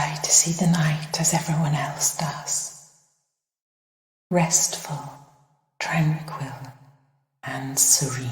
try to see the night as everyone else does. Restful, tranquil, and serene.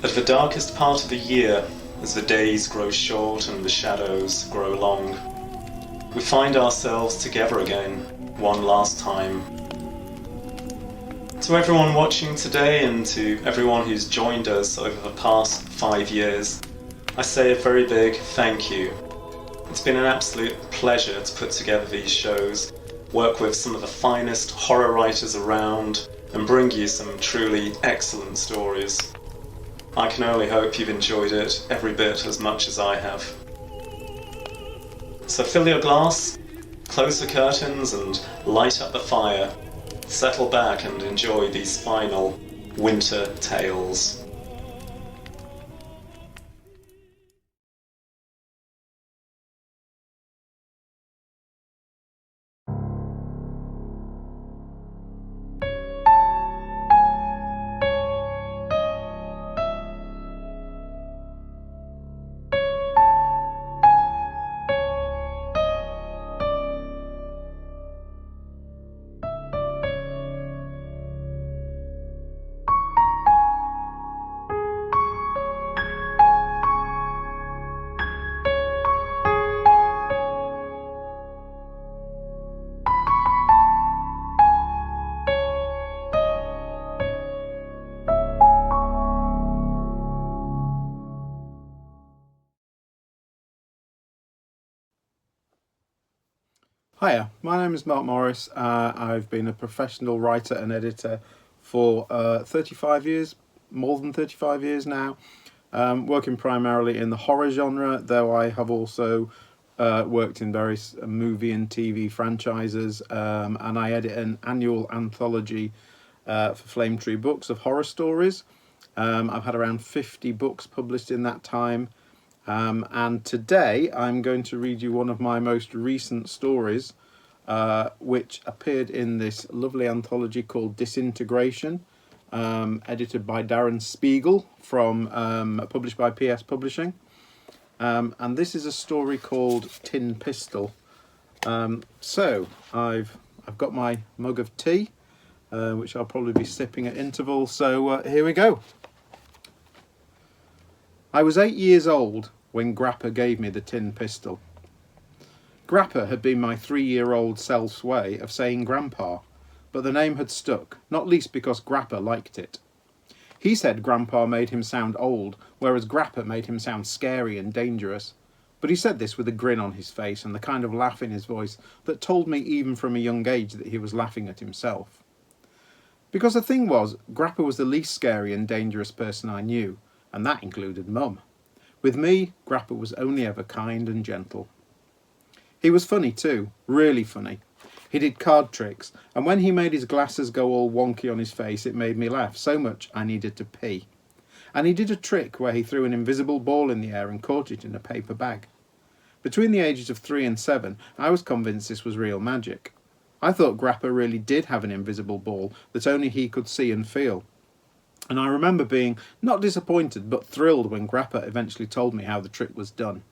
At the darkest part of the year, as the days grow short and the shadows grow long, we find ourselves together again, one last time. To everyone watching today and to everyone who's joined us over the past 5 years, I say a very big thank you. It's been an absolute pleasure to put together these shows, work with some of the finest horror writers around, and bring you some truly excellent stories. I can only hope you've enjoyed it every bit as much as I have. So fill your glass, close the curtains and light up the fire. Settle back and enjoy these final winter tales. Hiya, my name is Mark Morris. I've been a professional writer and editor for 35 years, more than 35 years now, working primarily in the horror genre, though I have also worked in various movie and TV franchises, and I edit an annual anthology for Flame Tree Books of horror stories. I've had around 50 books published in that time. And today I'm going to read you one of my most recent stories, which appeared in this lovely anthology called Disintegration, edited by Darren Spiegel, published by PS Publishing. And this is a story called Tin Pistol. So I've got my mug of tea, which I'll probably be sipping at intervals. So here we go. I was 8 years old when Grappa gave me the tin pistol. Grappa had been my 3-year-old self's way of saying Grandpa, but the name had stuck, not least because Grappa liked it. He said Grandpa made him sound old, whereas Grappa made him sound scary and dangerous. But he said this with a grin on his face and the kind of laugh in his voice that told me even from a young age that he was laughing at himself. Because the thing was, Grappa was the least scary and dangerous person I knew, and that included Mum. With me, Grappa was only ever kind and gentle. He was funny too, really funny. He did card tricks, and when he made his glasses go all wonky on his face, it made me laugh so much I needed to pee. And he did a trick where he threw an invisible ball in the air and caught it in a paper bag. Between the ages of 3 and 7, I was convinced this was real magic. I thought Grappa really did have an invisible ball that only he could see and feel. And I remember being not disappointed but thrilled when Grappa eventually told me how the trick was done.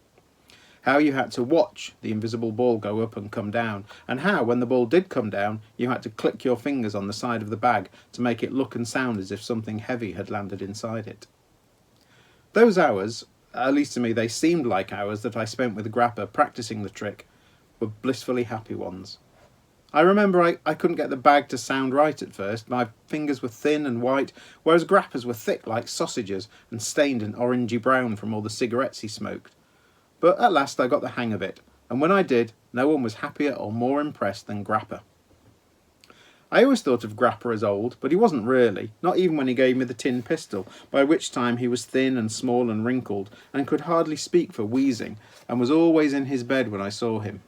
How you had to watch the invisible ball go up and come down, and how, when the ball did come down, you had to click your fingers on the side of the bag to make it look and sound as if something heavy had landed inside it. Those hours, at least to me they seemed like hours that I spent with Grappa practicing the trick, were blissfully happy ones. I remember I couldn't get the bag to sound right at first. My fingers were thin and white, whereas Grappa's were thick like sausages and stained an orangey brown from all the cigarettes he smoked. But at last I got the hang of it, and when I did, no one was happier or more impressed than Grappa. I always thought of Grappa as old, but he wasn't really, not even when he gave me the tin pistol, by which time he was thin and small and wrinkled, and could hardly speak for wheezing, and was always in his bed when I saw him.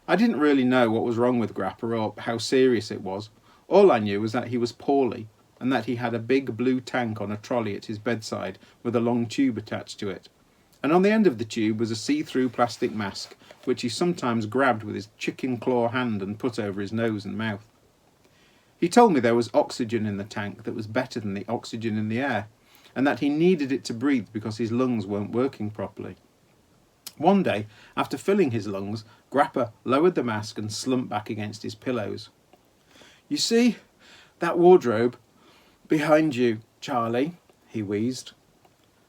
I didn't really know what was wrong with Grappa or how serious it was. All I knew was that he was poorly, and that he had a big blue tank on a trolley at his bedside with a long tube attached to it. And on the end of the tube was a see-through plastic mask, which he sometimes grabbed with his chicken claw hand and put over his nose and mouth. He told me there was oxygen in the tank that was better than the oxygen in the air, and that he needed it to breathe because his lungs weren't working properly. One day, after filling his lungs, Grappa lowered the mask and slumped back against his pillows. "You see that wardrobe behind you, Charlie?" he wheezed.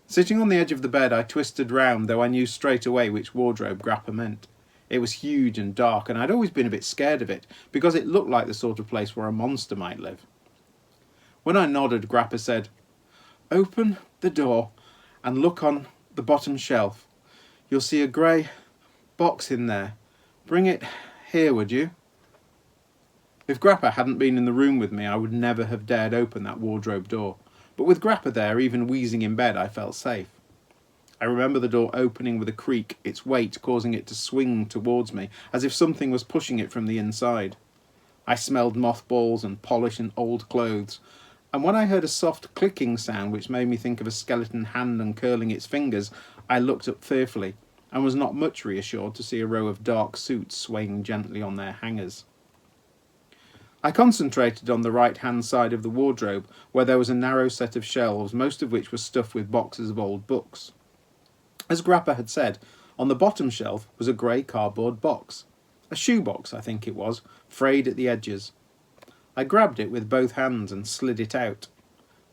Sitting on the edge of the bed, I twisted round, though I knew straight away which wardrobe Grappa meant. It was huge and dark, and I'd always been a bit scared of it, because it looked like the sort of place where a monster might live. When I nodded, Grappa said, "Open the door and look on the bottom shelf. You'll see a grey box in there. Bring it here, would you?" If Grappa hadn't been in the room with me, I would never have dared open that wardrobe door. But with Grappa there, even wheezing in bed, I felt safe. I remember the door opening with a creak, its weight causing it to swing towards me, as if something was pushing it from the inside. I smelled mothballs and polish and old clothes, and when I heard a soft clicking sound which made me think of a skeleton hand uncurling its fingers, I looked up fearfully, and was not much reassured to see a row of dark suits swaying gently on their hangers. I concentrated on the right-hand side of the wardrobe, where there was a narrow set of shelves, most of which were stuffed with boxes of old books. As Grappa had said, on the bottom shelf was a grey cardboard box. A shoebox, I think it was, frayed at the edges. I grabbed it with both hands and slid it out.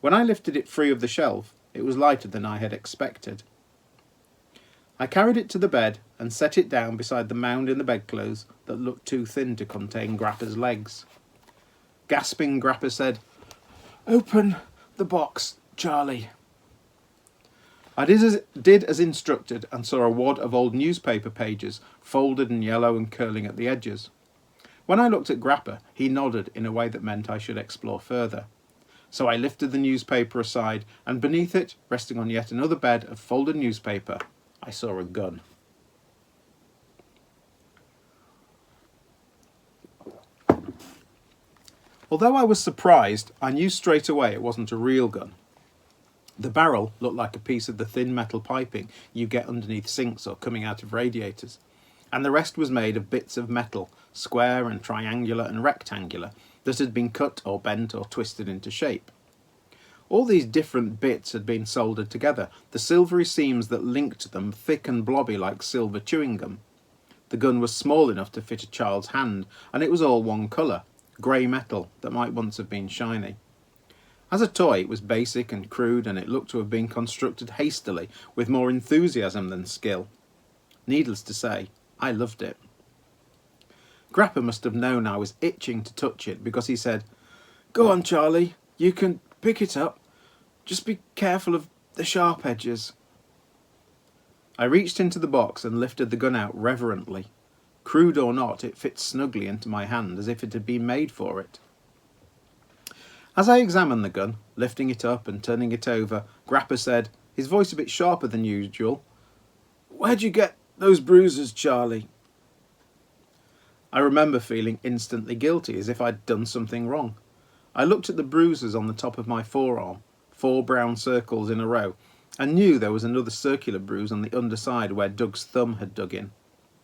When I lifted it free of the shelf, it was lighter than I had expected. I carried it to the bed and set it down beside the mound in the bedclothes that looked too thin to contain Grappa's legs. Gasping, Grappa said, "Open the box, Charlie." I did as instructed and saw a wad of old newspaper pages, folded and yellow and curling at the edges. When I looked at Grappa, he nodded in a way that meant I should explore further. So I lifted the newspaper aside, and beneath it, resting on yet another bed of folded newspaper, I saw a gun. Although I was surprised, I knew straight away it wasn't a real gun. The barrel looked like a piece of the thin metal piping you get underneath sinks or coming out of radiators, and the rest was made of bits of metal, square and triangular and rectangular, that had been cut or bent or twisted into shape. All these different bits had been soldered together, the silvery seams that linked them thick and blobby like silver chewing gum. The gun was small enough to fit a child's hand, and it was all one colour, grey metal that might once have been shiny. As a toy, it was basic and crude, and it looked to have been constructed hastily, with more enthusiasm than skill. Needless to say, I loved it. Grappa must have known I was itching to touch it, because he said, "Go on, Charlie, you can pick it up. Just be careful of the sharp edges." I reached into the box and lifted the gun out reverently. Crude or not, it fit snugly into my hand, as if it had been made for it. As I examined the gun, lifting it up and turning it over, Grappa said, his voice a bit sharper than usual, "Where'd you get those bruises, Charlie?" I remember feeling instantly guilty, as if I'd done something wrong. I looked at the bruises on the top of my forearm, 4 brown circles in a row, and knew there was another circular bruise on the underside where Doug's thumb had dug in.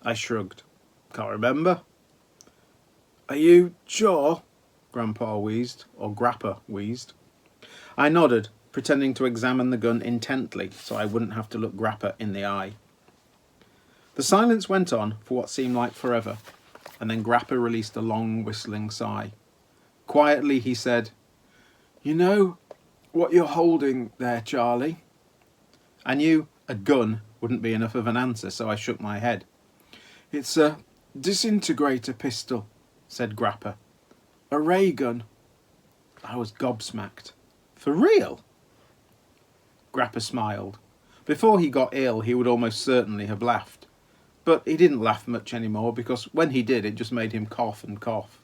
I shrugged. Can't remember. Are you sure? Grandpa wheezed, or Grappa wheezed. I nodded, pretending to examine the gun intently so I wouldn't have to look Grappa in the eye. The silence went on for what seemed like forever, and then Grappa released a long whistling sigh. Quietly he said, You know what you're holding there, Charlie? I knew a gun wouldn't be enough of an answer, so I shook my head. It's a disintegrator pistol, said Grappa. A ray gun. I was gobsmacked. For real? Grappa smiled. Before he got ill, he would almost certainly have laughed. But he didn't laugh much anymore, because when he did, it just made him cough and cough.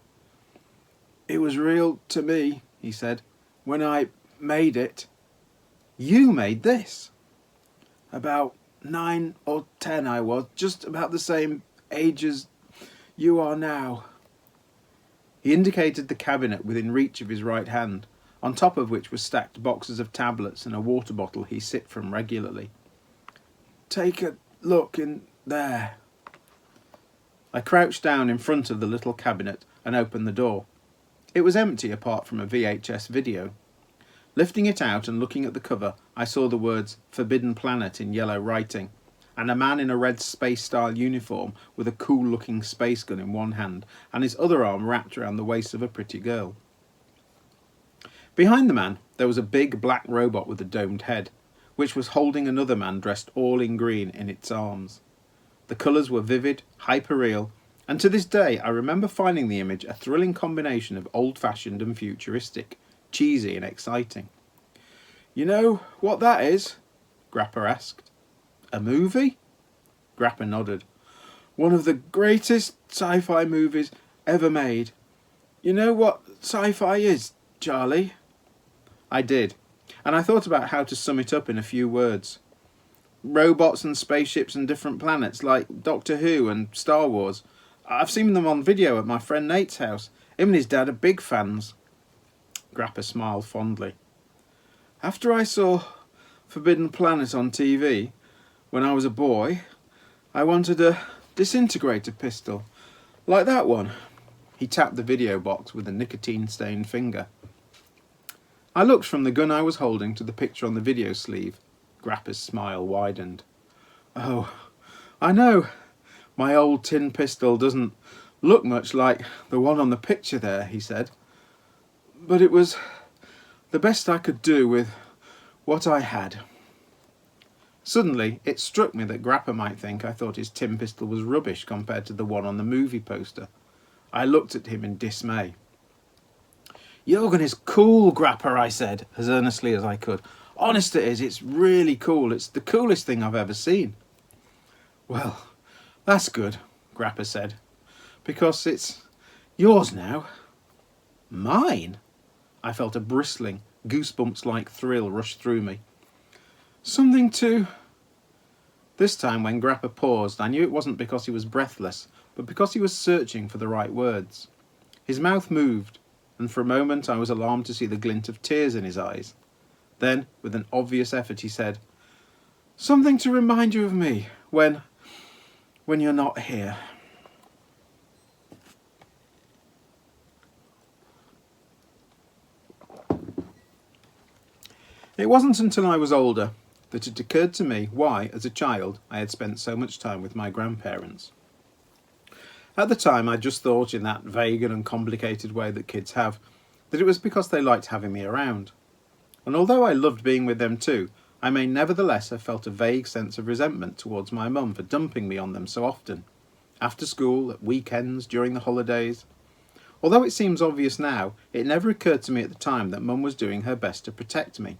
It was real to me, he said, when I made it. You made this? About 9 or 10 I was, just about the same age as you are now. He indicated the cabinet within reach of his right hand, on top of which were stacked boxes of tablets and a water bottle he sipped from regularly. Take a look in there. I crouched down in front of the little cabinet and opened the door. It was empty apart from a VHS video. Lifting it out and looking at the cover, I saw the words Forbidden Planet in yellow writing, and a man in a red space-style uniform with a cool-looking space gun in one hand and his other arm wrapped around the waist of a pretty girl. Behind the man, there was a big black robot with a domed head, which was holding another man dressed all in green in its arms. The colours were vivid, hyper-real, and to this day I remember finding the image a thrilling combination of old-fashioned and futuristic, cheesy and exciting. You know what that is? Grappa asked. A movie? Grappa nodded. One of the greatest sci-fi movies ever made. You know what sci-fi is, Charlie? I did, and I thought about how to sum it up in a few words. Robots and spaceships and different planets, like Doctor Who and Star Wars. I've seen them on video at my friend Nate's house. Him and his dad are big fans. Grappa smiled fondly. After I saw Forbidden Planet on TV, when I was a boy, I wanted a disintegrator pistol, like that one. He tapped the video box with a nicotine-stained finger. I looked from the gun I was holding to the picture on the video sleeve. Grappa's smile widened. Oh, I know my old tin pistol doesn't look much like the one on the picture there, he said. But it was the best I could do with what I had. Suddenly, it struck me that Grappa might think I thought his tin pistol was rubbish compared to the one on the movie poster. I looked at him in dismay. Your gun is cool, Grappa, I said, as earnestly as I could. Honest it is, it's really cool. It's the coolest thing I've ever seen. Well, that's good, Grappa said, because it's yours now. Mine? I felt a bristling, goosebumps-like thrill rush through me. Something to... This time, when Grappa paused, I knew it wasn't because he was breathless, but because he was searching for the right words. His mouth moved, and for a moment I was alarmed to see the glint of tears in his eyes. Then, with an obvious effort, he said, Something to remind you of me when you're not here. It wasn't until I was older that it occurred to me why, as a child, I had spent so much time with my grandparents. At the time, I just thought, in that vague and uncomplicated way that kids have, that it was because they liked having me around. And although I loved being with them too, I may nevertheless have felt a vague sense of resentment towards my mum for dumping me on them so often. After school, at weekends, during the holidays. Although it seems obvious now, it never occurred to me at the time that Mum was doing her best to protect me.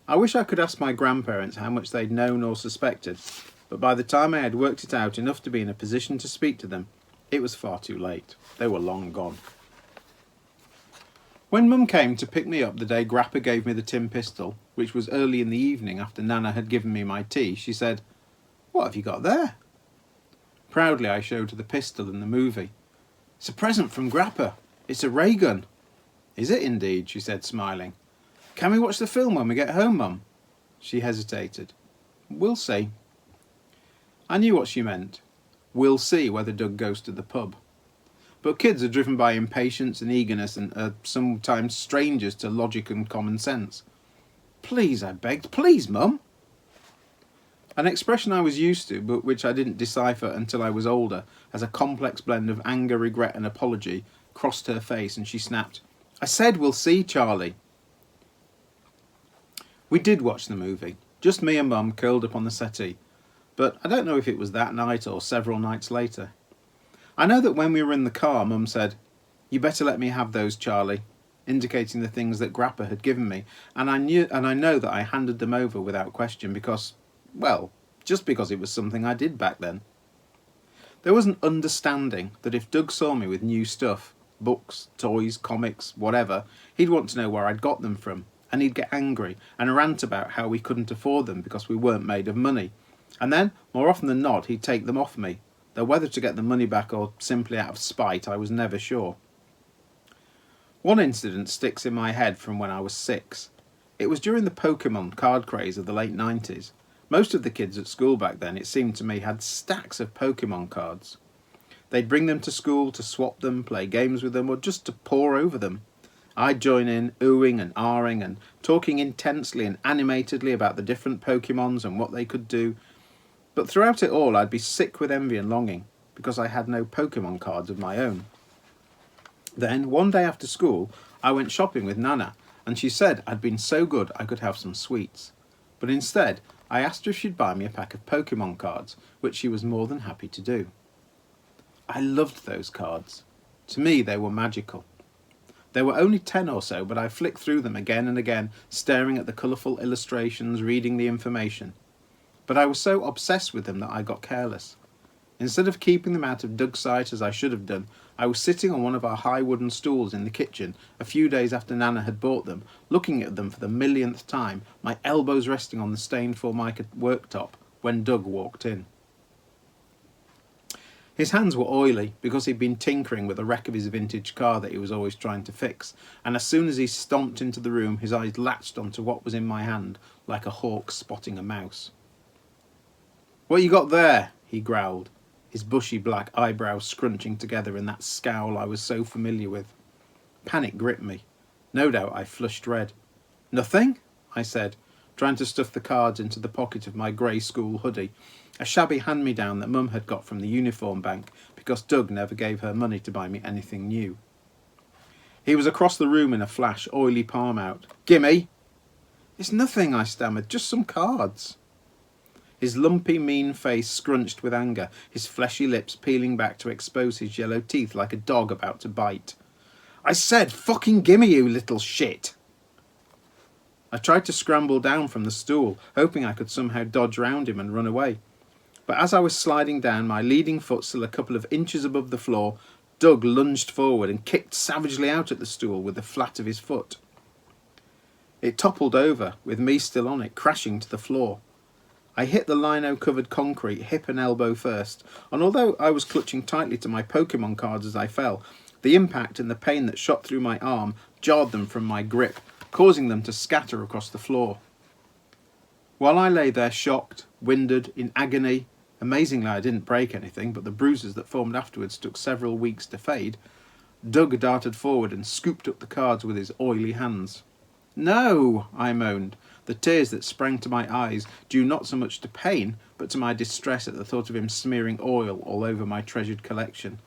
I wish I could ask my grandparents how much they'd known or suspected, but by the time I had worked it out enough to be in a position to speak to them, it was far too late. They were long gone. When Mum came to pick me up the day Grappa gave me the tin pistol, which was early in the evening after Nana had given me my tea, she said, "What have you got there?" Proudly I showed her the pistol in the movie. "It's a present from Grappa. It's a ray gun." "Is it indeed?" she said, smiling. "Can we watch the film when we get home, Mum?" She hesitated. We'll see. I knew what she meant. We'll see whether Doug goes to the pub. But kids are driven by impatience and eagerness and are sometimes strangers to logic and common sense. Please, I begged. Please, Mum. An expression I was used to, but which I didn't decipher until I was older, as a complex blend of anger, regret and apology, crossed her face and she snapped, I said we'll see, Charlie. We did watch the movie, just me and Mum curled up on the settee, but I don't know if it was that night or several nights later. I know that when we were in the car, Mum said, you better let me have those, Charlie, indicating the things that Grappa had given me, and I know that I handed them over without question because, well, just because it was something I did back then. There was an understanding that if Doug saw me with new stuff, books, toys, comics, whatever, he'd want to know where I'd got them from, and he'd get angry and rant about how we couldn't afford them because we weren't made of money. And then, more often than not, he'd take them off me, though whether to get the money back or simply out of spite, I was never sure. One incident sticks in my head from when I was 6. It was during the Pokemon card craze of the late 90s. Most of the kids at school back then, it seemed to me, had stacks of Pokemon cards. They'd bring them to school to swap them, play games with them, or just to pore over them. I'd join in, oohing and ahhing and talking intensely and animatedly about the different Pokemons and what they could do. But throughout it all, I'd be sick with envy and longing, because I had no Pokemon cards of my own. Then, one day after school, I went shopping with Nana, and she said I'd been so good I could have some sweets. But instead, I asked her if she'd buy me a pack of Pokemon cards, which she was more than happy to do. I loved those cards. To me, they were magical. There were only 10 or so, but I flicked through them again and again, staring at the colourful illustrations, reading the information. But I was so obsessed with them that I got careless. Instead of keeping them out of Doug's sight as I should have done, I was sitting on one of our high wooden stools in the kitchen a few days after Nana had bought them, looking at them for the millionth time, my elbows resting on the stained Formica worktop, when Doug walked in. His hands were oily because he'd been tinkering with the wreck of his vintage car that he was always trying to fix, and as soon as he stomped into the room, his eyes latched onto what was in my hand, like a hawk spotting a mouse. "What you got there?" he growled, his bushy black eyebrows scrunching together in that scowl I was so familiar with. Panic gripped me. No doubt I flushed red. "Nothing?" I said, trying to stuff the cards into the pocket of my grey school hoodie, a shabby hand-me-down that Mum had got from the uniform bank because Doug never gave her money to buy me anything new. He was across the room in a flash, oily palm out. "Gimme!" "It's nothing," I stammered, "just some cards." His lumpy, mean face scrunched with anger, his fleshy lips peeling back to expose his yellow teeth like a dog about to bite. "I said fucking gimme, you little shit!" I tried to scramble down from the stool, hoping I could somehow dodge round him and run away. But as I was sliding down, my leading foot still a couple of inches above the floor, Doug lunged forward and kicked savagely out at the stool with the flat of his foot. It toppled over, with me still on it, crashing to the floor. I hit the lino-covered concrete hip and elbow first, and although I was clutching tightly to my Pokemon cards as I fell, the impact and the pain that shot through my arm jarred them from my grip, causing them to scatter across the floor. While I lay there shocked, winded, in agony, amazingly I didn't break anything, but the bruises that formed afterwards took several weeks to fade, Doug darted forward and scooped up the cards with his oily hands. "No!" I moaned, the tears that sprang to my eyes due not so much to pain, but to my distress at the thought of him smearing oil all over my treasured collection.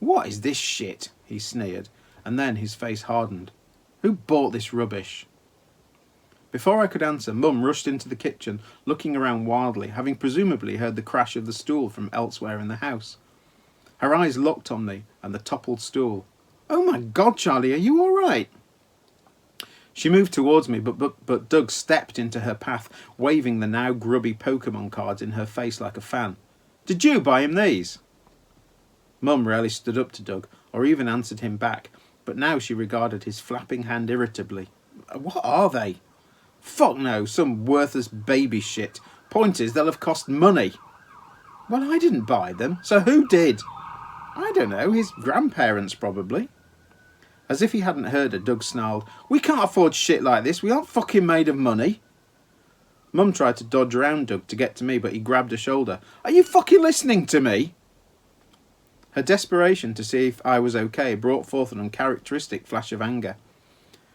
"What is this shit?" he sneered, and then his face hardened. "Who bought this rubbish?" Before I could answer, Mum rushed into the kitchen, looking around wildly, having presumably heard the crash of the stool from elsewhere in the house. Her eyes locked on me and the toppled stool. "Oh my God, Charlie, are you all right?" She moved towards me, but Doug stepped into her path, waving the now grubby Pokemon cards in her face like a fan. "Did you buy him these?" Mum rarely stood up to Doug, or even answered him back, but now she regarded his flapping hand irritably. "What are they?" "Fuck no, some worthless baby shit. Point is, they'll have cost money." "Well, I didn't buy them, so who did?" "I don't know, his grandparents probably." As if he hadn't heard her, Doug snarled, "We can't afford shit like this, we aren't fucking made of money." Mum tried to dodge around Doug to get to me, but he grabbed her shoulder. "Are you fucking listening to me?" Her desperation to see if I was okay brought forth an uncharacteristic flash of anger.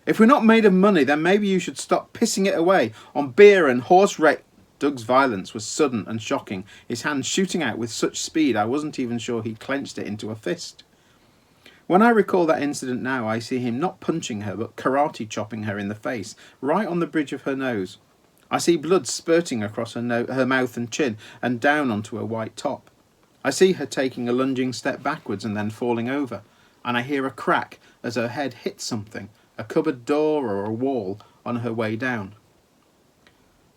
"If we're not made of money, then maybe you should stop pissing it away on beer and horse race." Doug's violence was sudden and shocking, his hand shooting out with such speed I wasn't even sure he clenched it into a fist. When I recall that incident now, I see him not punching her, but karate chopping her in the face, right on the bridge of her nose. I see blood spurting across her mouth and chin, and down onto her white top. I see her taking a lunging step backwards and then falling over, and I hear a crack as her head hits something, a cupboard door or a wall, on her way down.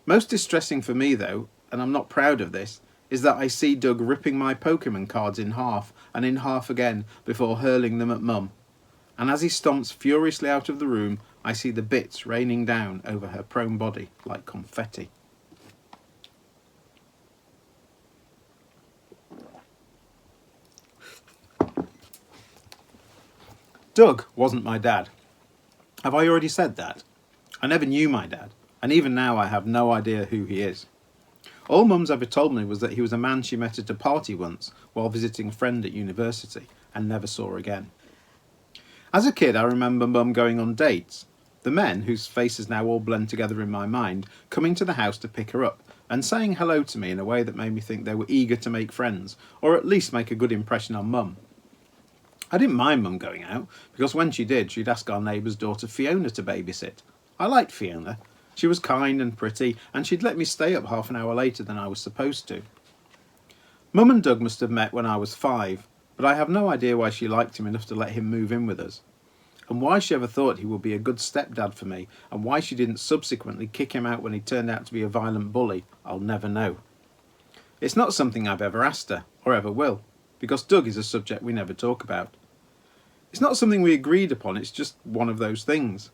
Most distressing for me, though, and I'm not proud of this, is that I see Doug ripping my Pokemon cards in half and in half again before hurling them at Mum. And as he stomps furiously out of the room, I see the bits raining down over her prone body like confetti. Doug wasn't my dad. Have I already said that? I never knew my dad, and even now I have no idea who he is. All Mum's ever told me was that he was a man she met at a party once while visiting a friend at university and never saw again. As a kid, I remember Mum going on dates, the men, whose faces now all blend together in my mind, coming to the house to pick her up and saying hello to me in a way that made me think they were eager to make friends, or at least make a good impression on Mum. I didn't mind Mum going out, because when she did, she'd ask our neighbour's daughter Fiona to babysit. I liked Fiona. She was kind and pretty, and she'd let me stay up half an hour later than I was supposed to. Mum and Doug must have met when I was 5, but I have no idea why she liked him enough to let him move in with us. And why she ever thought he would be a good stepdad for me, and why she didn't subsequently kick him out when he turned out to be a violent bully, I'll never know. It's not something I've ever asked her, or ever will, because Doug is a subject we never talk about. It's not something we agreed upon, it's just one of those things.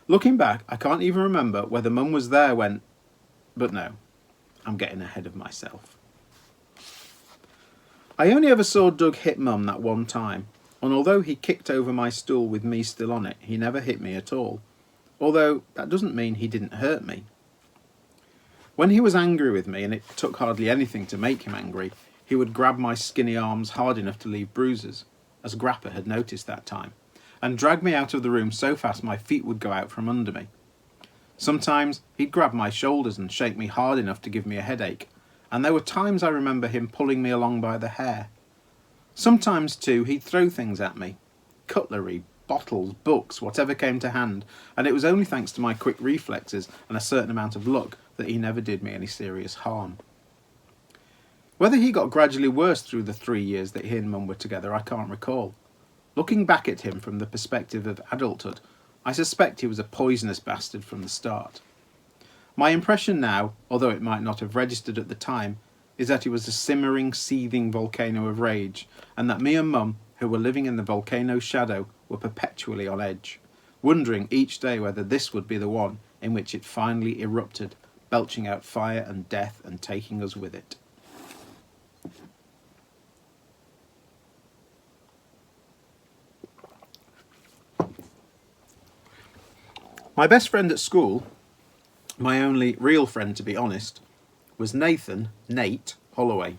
Looking back, I can't even remember whether Mum was there when... But no, I'm getting ahead of myself. I only ever saw Doug hit Mum that one time, and although he kicked over my stool with me still on it, he never hit me at all. Although that doesn't mean he didn't hurt me. When he was angry with me, and it took hardly anything to make him angry, he would grab my skinny arms hard enough to leave bruises, as Grappa had noticed that time, and drag me out of the room so fast my feet would go out from under me. Sometimes he'd grab my shoulders and shake me hard enough to give me a headache, and there were times I remember him pulling me along by the hair. Sometimes, too, he'd throw things at me. Cutlery, bottles, books, whatever came to hand, and it was only thanks to my quick reflexes and a certain amount of luck that he never did me any serious harm. Whether he got gradually worse through the 3 years that he and Mum were together, I can't recall. Looking back at him from the perspective of adulthood, I suspect he was a poisonous bastard from the start. My impression now, although it might not have registered at the time, is that he was a simmering, seething volcano of rage, and that me and Mum, who were living in the volcano's shadow, were perpetually on edge, wondering each day whether this would be the one in which it finally erupted, belching out fire and death and taking us with it. My best friend at school, my only real friend to be honest, was Nate Holloway.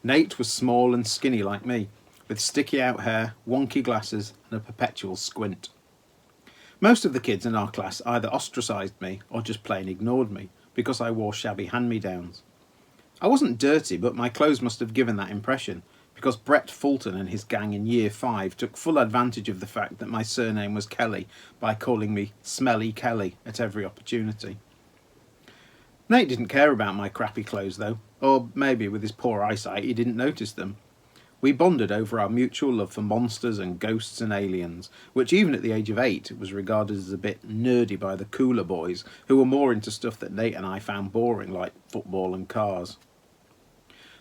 Nate was small and skinny like me, with sticky out hair, wonky glasses and a perpetual squint. Most of the kids in our class either ostracised me or just plain ignored me because I wore shabby hand-me-downs. I wasn't dirty, but my clothes must have given that impression, because Brett Fulton and his gang in Year 5 took full advantage of the fact that my surname was Kelly by calling me Smelly Kelly at every opportunity. Nate didn't care about my crappy clothes though, or maybe with his poor eyesight he didn't notice them. We bonded over our mutual love for monsters and ghosts and aliens, which even at the age of 8 was regarded as a bit nerdy by the cooler boys who were more into stuff that Nate and I found boring, like football and cars.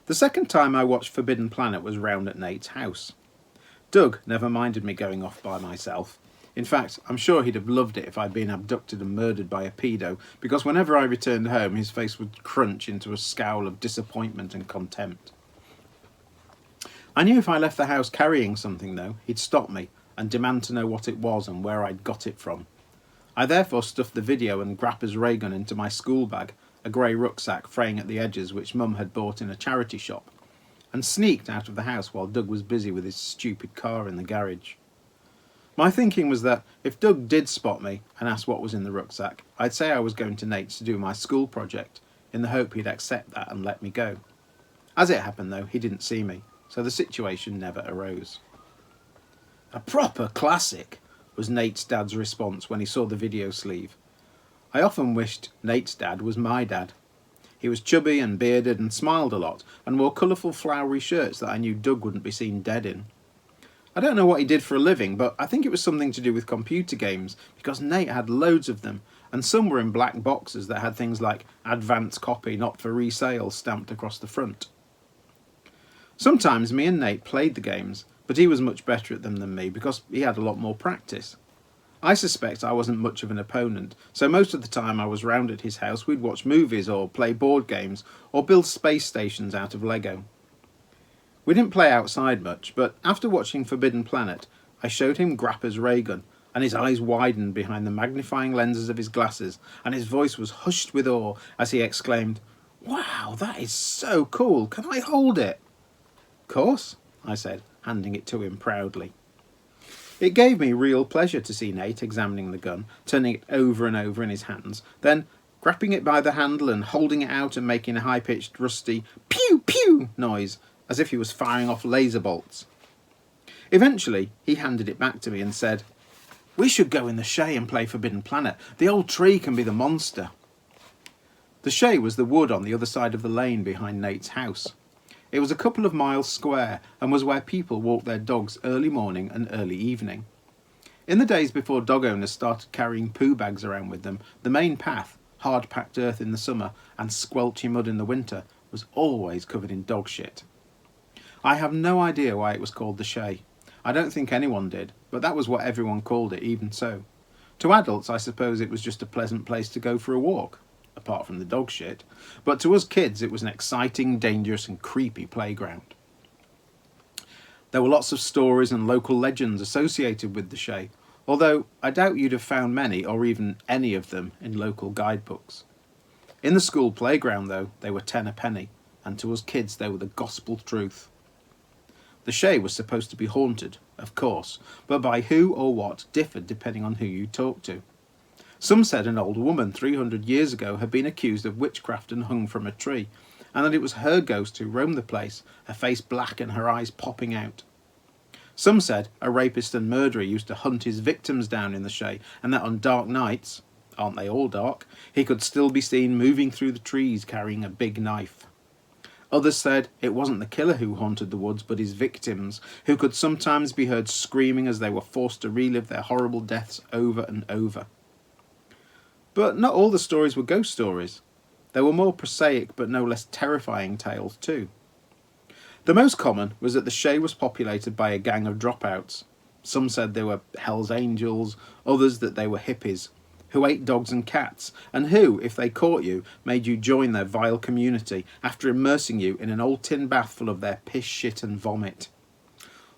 The second time I watched Forbidden Planet was round at Nate's house. Doug never minded me going off by myself. In fact, I'm sure he'd have loved it if I'd been abducted and murdered by a pedo, because whenever I returned home his face would crunch into a scowl of disappointment and contempt. I knew if I left the house carrying something though, he'd stop me and demand to know what it was and where I'd got it from. I therefore stuffed the video and Grappa's ray gun into my school bag, a grey rucksack fraying at the edges which Mum had bought in a charity shop, and sneaked out of the house while Doug was busy with his stupid car in the garage. My thinking was that if Doug did spot me and ask what was in the rucksack, I'd say I was going to Nate's to do my school project, in the hope he'd accept that and let me go. As it happened though, he didn't see me, so the situation never arose. "A proper classic," was Nate's dad's response when he saw the video sleeve. I often wished Nate's dad was my dad. He was chubby and bearded and smiled a lot, and wore colourful flowery shirts that I knew Doug wouldn't be seen dead in. I don't know what he did for a living, but I think it was something to do with computer games, because Nate had loads of them, and some were in black boxes that had things like "advance copy, not for resale" stamped across the front. Sometimes me and Nate played the games, but he was much better at them than me because he had a lot more practice. I suspect I wasn't much of an opponent, so most of the time I was round at his house we'd watch movies or play board games or build space stations out of Lego. We didn't play outside much, but after watching Forbidden Planet, I showed him Grappa's ray gun, and his eyes widened behind the magnifying lenses of his glasses, and his voice was hushed with awe as he exclaimed, "Wow, that is so cool, can I hold it?" "Course," I said, handing it to him proudly. It gave me real pleasure to see Nate examining the gun, turning it over and over in his hands, then grabbing it by the handle and holding it out and making a high-pitched, rusty pew pew noise, as if he was firing off laser bolts. Eventually, he handed it back to me and said, "We should go in the Shay and play Forbidden Planet. The old tree can be the monster." The Shay was the wood on the other side of the lane behind Nate's house. It was a couple of miles square and was where people walked their dogs early morning and early evening. In the days before dog owners started carrying poo bags around with them, the main path, hard-packed earth in the summer and squelchy mud in the winter, was always covered in dog shit. I have no idea why it was called the Shay. I don't think anyone did, but that was what everyone called it, even so. To adults, I suppose it was just a pleasant place to go for a walk, apart from the dog shit, but to us kids it was an exciting, dangerous and creepy playground. There were lots of stories and local legends associated with the Shay, although I doubt you'd have found many or even any of them in local guidebooks. In the school playground though, they were 10 a penny, and to us kids they were the gospel truth. The Shay was supposed to be haunted, of course, but by who or what differed depending on who you talked to. Some said an old woman 300 years ago had been accused of witchcraft and hung from a tree, and that it was her ghost who roamed the place, her face black and her eyes popping out. Some said a rapist and murderer used to hunt his victims down in the Shay, and that on dark nights, aren't they all dark, he could still be seen moving through the trees carrying a big knife. Others said it wasn't the killer who haunted the woods, but his victims, who could sometimes be heard screaming as they were forced to relive their horrible deaths over and over. But not all the stories were ghost stories. There were more prosaic but no less terrifying tales too. The most common was that the Shay was populated by a gang of dropouts. Some said they were Hell's Angels, others that they were hippies, who ate dogs and cats, and who, if they caught you, made you join their vile community after immersing you in an old tin bath full of their piss, shit and vomit.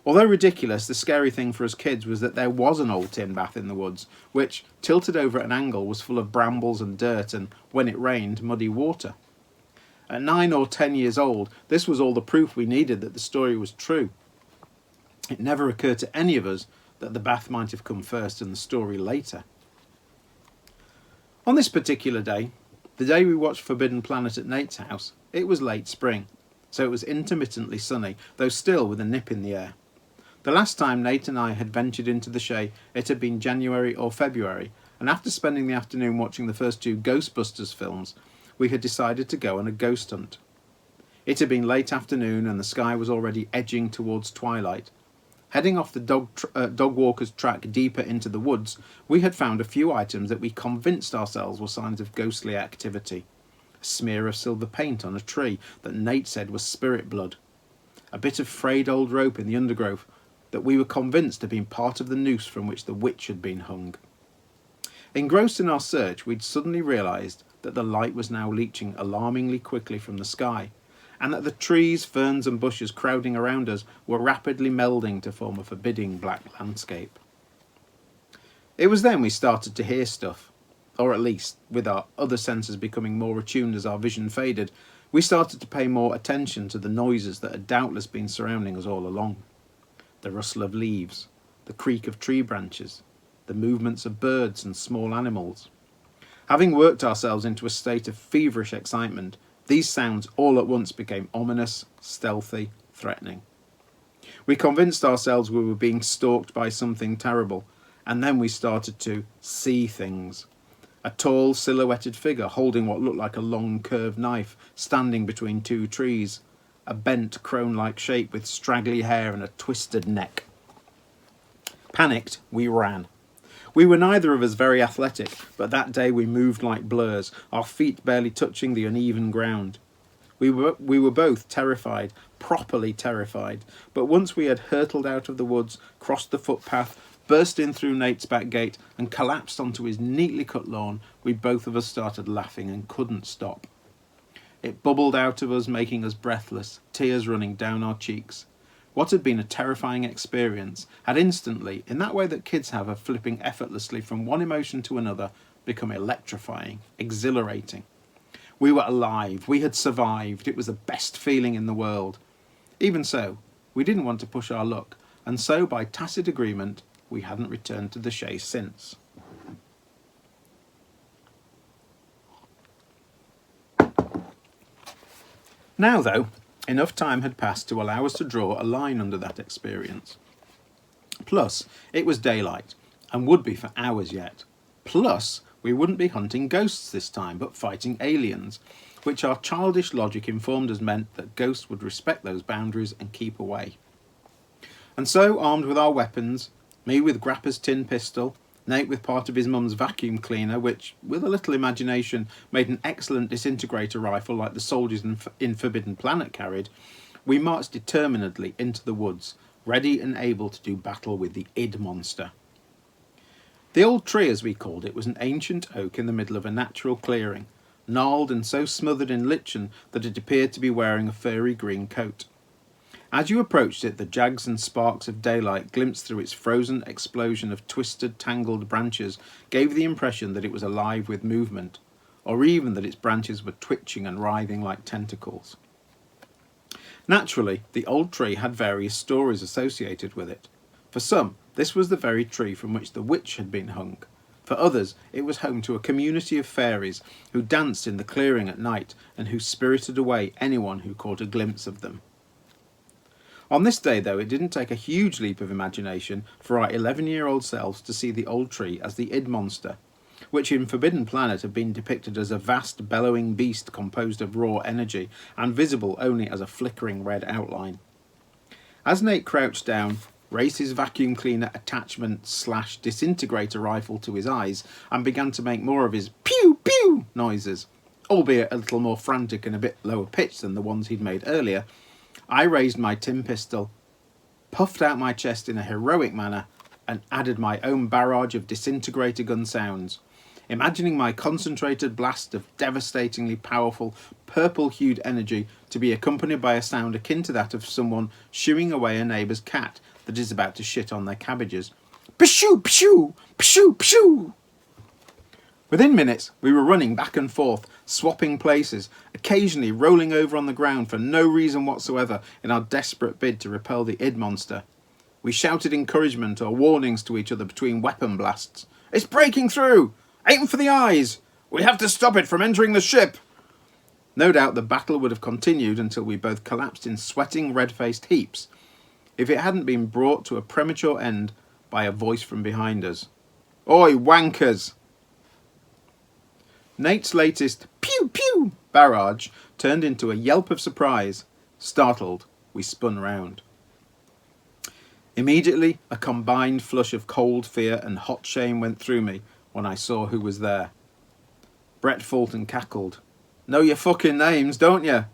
Although ridiculous, the scary thing for us kids was that there was an old tin bath in the woods, which, tilted over at an angle, was full of brambles and dirt and, when it rained, muddy water. At 9 or 10 years old, this was all the proof we needed that the story was true. It never occurred to any of us that the bath might have come first and the story later. On this particular day, the day we watched Forbidden Planet at Nate's house, it was late spring, so it was intermittently sunny, though still with a nip in the air. The last time Nate and I had ventured into the Shay, it had been January or February, and after spending the afternoon watching the first 2 Ghostbusters films, we had decided to go on a ghost hunt. It had been late afternoon and the sky was already edging towards twilight. Heading off the dog walker's track deeper into the woods, we had found a few items that we convinced ourselves were signs of ghostly activity. A smear of silver paint on a tree that Nate said was spirit blood. A bit of frayed old rope in the undergrowth that we were convinced had been part of the noose from which the witch had been hung. Engrossed in our search, we'd suddenly realised that the light was now leaching alarmingly quickly from the sky, and that the trees, ferns and bushes crowding around us were rapidly melding to form a forbidding black landscape. It was then we started to hear stuff, or at least, with our other senses becoming more attuned as our vision faded, we started to pay more attention to the noises that had doubtless been surrounding us all along. The rustle of leaves, the creak of tree branches, the movements of birds and small animals. Having worked ourselves into a state of feverish excitement, these sounds all at once became ominous, stealthy, threatening. We convinced ourselves we were being stalked by something terrible, and then we started to see things. A tall, silhouetted figure holding what looked like a long, curved knife, standing between two trees. A bent, crone-like shape with straggly hair and a twisted neck. Panicked, we ran. We were neither of us very athletic, but that day we moved like blurs, our feet barely touching the uneven ground. We were both terrified, properly terrified, but once we had hurtled out of the woods, crossed the footpath, burst in through Nate's back gate and collapsed onto his neatly cut lawn, we both of us started laughing and couldn't stop. It bubbled out of us, making us breathless, tears running down our cheeks. What had been a terrifying experience had instantly, in that way that kids have of flipping effortlessly from one emotion to another, become electrifying, exhilarating. We were alive, we had survived, it was the best feeling in the world. Even so, we didn't want to push our luck, and so by tacit agreement, we hadn't returned to the chaise since. Now though, enough time had passed to allow us to draw a line under that experience. Plus, it was daylight, and would be for hours yet. Plus, we wouldn't be hunting ghosts this time, but fighting aliens, which our childish logic informed us meant that ghosts would respect those boundaries and keep away. And so, armed with our weapons, me with Grappa's tin pistol, Nate with part of his mum's vacuum cleaner, which, with a little imagination, made an excellent disintegrator rifle like the soldiers in Forbidden Planet carried, we marched determinedly into the woods, ready and able to do battle with the id monster. The old tree, as we called it, was an ancient oak in the middle of a natural clearing, gnarled and so smothered in lichen that it appeared to be wearing a furry green coat. As you approached it, the jags and sparks of daylight glimpsed through its frozen explosion of twisted, tangled branches gave the impression that it was alive with movement, or even that its branches were twitching and writhing like tentacles. Naturally, the old tree had various stories associated with it. For some, this was the very tree from which the witch had been hung. For others, it was home to a community of fairies who danced in the clearing at night and who spirited away anyone who caught a glimpse of them. On this day, though, it didn't take a huge leap of imagination for our 11-year-old selves to see the old tree as the id monster, which in Forbidden Planet had been depicted as a vast bellowing beast composed of raw energy and visible only as a flickering red outline. As Nate crouched down, raised his vacuum cleaner attachment / disintegrator rifle to his eyes and began to make more of his pew pew noises, albeit a little more frantic and a bit lower pitched than the ones he'd made earlier, I raised my tin pistol, puffed out my chest in a heroic manner, and added my own barrage of disintegrator gun sounds, imagining my concentrated blast of devastatingly powerful, purple-hued energy to be accompanied by a sound akin to that of someone shooing away a neighbour's cat that is about to shit on their cabbages. Pshoo, pshoo, pshoo, pshoo! Within minutes, we were running back and forth, swapping places, occasionally rolling over on the ground for no reason whatsoever in our desperate bid to repel the id monster. We shouted encouragement or warnings to each other between weapon blasts. It's breaking through! Aim for the eyes! We have to stop it from entering the ship! No doubt the battle would have continued until we both collapsed in sweating, red-faced heaps, if it hadn't been brought to a premature end by a voice from behind us. Oi, wankers! Nate's latest pew pew barrage turned into a yelp of surprise. Startled, we spun round. Immediately, a combined flush of cold fear and hot shame went through me when I saw who was there. Brett Fulton cackled. Know your fucking names, don't you?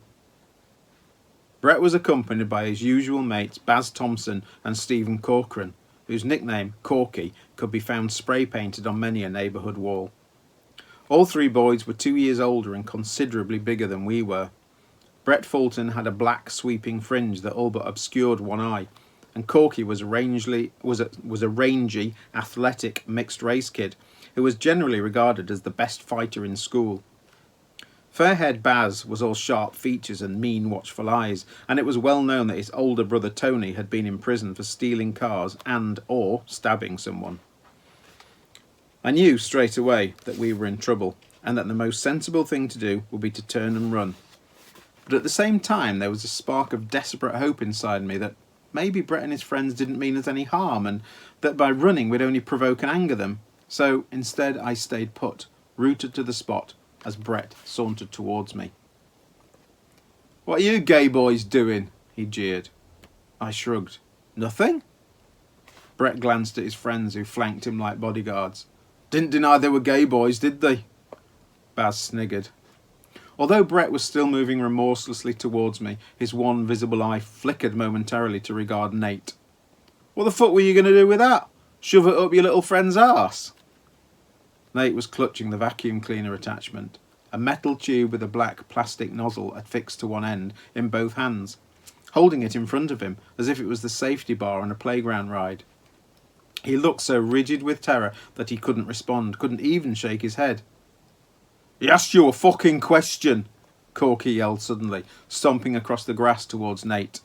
Brett was accompanied by his usual mates Baz Thompson and Stephen Corcoran, whose nickname, Corky, could be found spray-painted on many a neighbourhood wall. All three boys were 2 years older and considerably bigger than we were. Brett Fulton had a black sweeping fringe that all but obscured one eye, and Corky was a rangy, athletic, mixed-race kid who was generally regarded as the best fighter in school. Fairhead Baz was all sharp features and mean, watchful eyes, and it was well known that his older brother Tony had been in prison for stealing cars or stabbing someone. I knew straight away that we were in trouble, and that the most sensible thing to do would be to turn and run. But at the same time, there was a spark of desperate hope inside me that maybe Brett and his friends didn't mean us any harm, and that by running we'd only provoke and anger them. So instead I stayed put, rooted to the spot, as Brett sauntered towards me. "What are you gay boys doing?" he jeered. I shrugged. "Nothing?" Brett glanced at his friends who flanked him like bodyguards. "Didn't deny they were gay boys, did they?" Baz sniggered. Although Brett was still moving remorselessly towards me, his one visible eye flickered momentarily to regard Nate. "What the fuck were you going to do with that? Shove it up your little friend's arse?" Nate was clutching the vacuum cleaner attachment, a metal tube with a black plastic nozzle affixed to one end, in both hands, holding it in front of him as if it was the safety bar on a playground ride. He looked so rigid with terror that he couldn't respond, couldn't even shake his head. "He asked you a fucking question," Corky yelled suddenly, stomping across the grass towards Nate.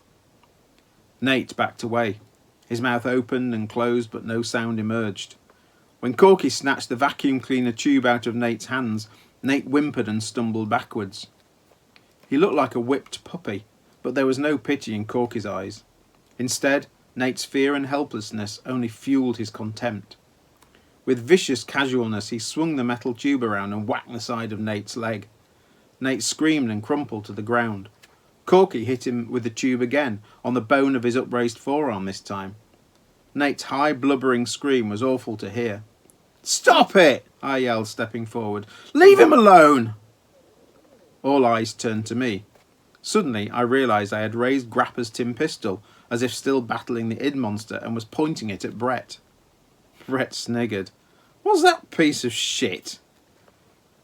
Nate backed away. His mouth opened and closed, but no sound emerged. When Corky snatched the vacuum cleaner tube out of Nate's hands, Nate whimpered and stumbled backwards. He looked like a whipped puppy, but there was no pity in Corky's eyes. Instead, Nate's fear and helplessness only fueled his contempt. With vicious casualness, he swung the metal tube around and whacked the side of Nate's leg. Nate screamed and crumpled to the ground. Corky hit him with the tube again, on the bone of his upraised forearm this time. Nate's high, blubbering scream was awful to hear. "Stop it!" I yelled, stepping forward. "Leave him alone!" All eyes turned to me. Suddenly, I realised I had raised Grappa's tin pistol, as if still battling the id monster, and was pointing it at Brett. Brett sniggered. "What's that piece of shit?"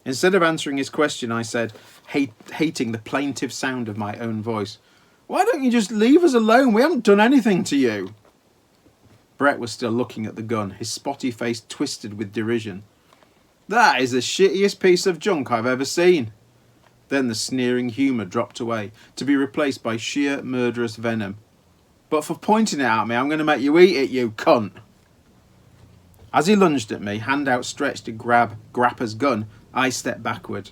Instead of answering his question, I said, hating the plaintive sound of my own voice, "Why don't you just leave us alone? We haven't done anything to you." Brett was still looking at the gun, his spotty face twisted with derision. "That is the shittiest piece of junk I've ever seen." Then the sneering humour dropped away, to be replaced by sheer murderous venom. "But for pointing it at me, I'm going to make you eat it, you cunt." As he lunged at me, hand outstretched to grab Grappa's gun, I stepped backward.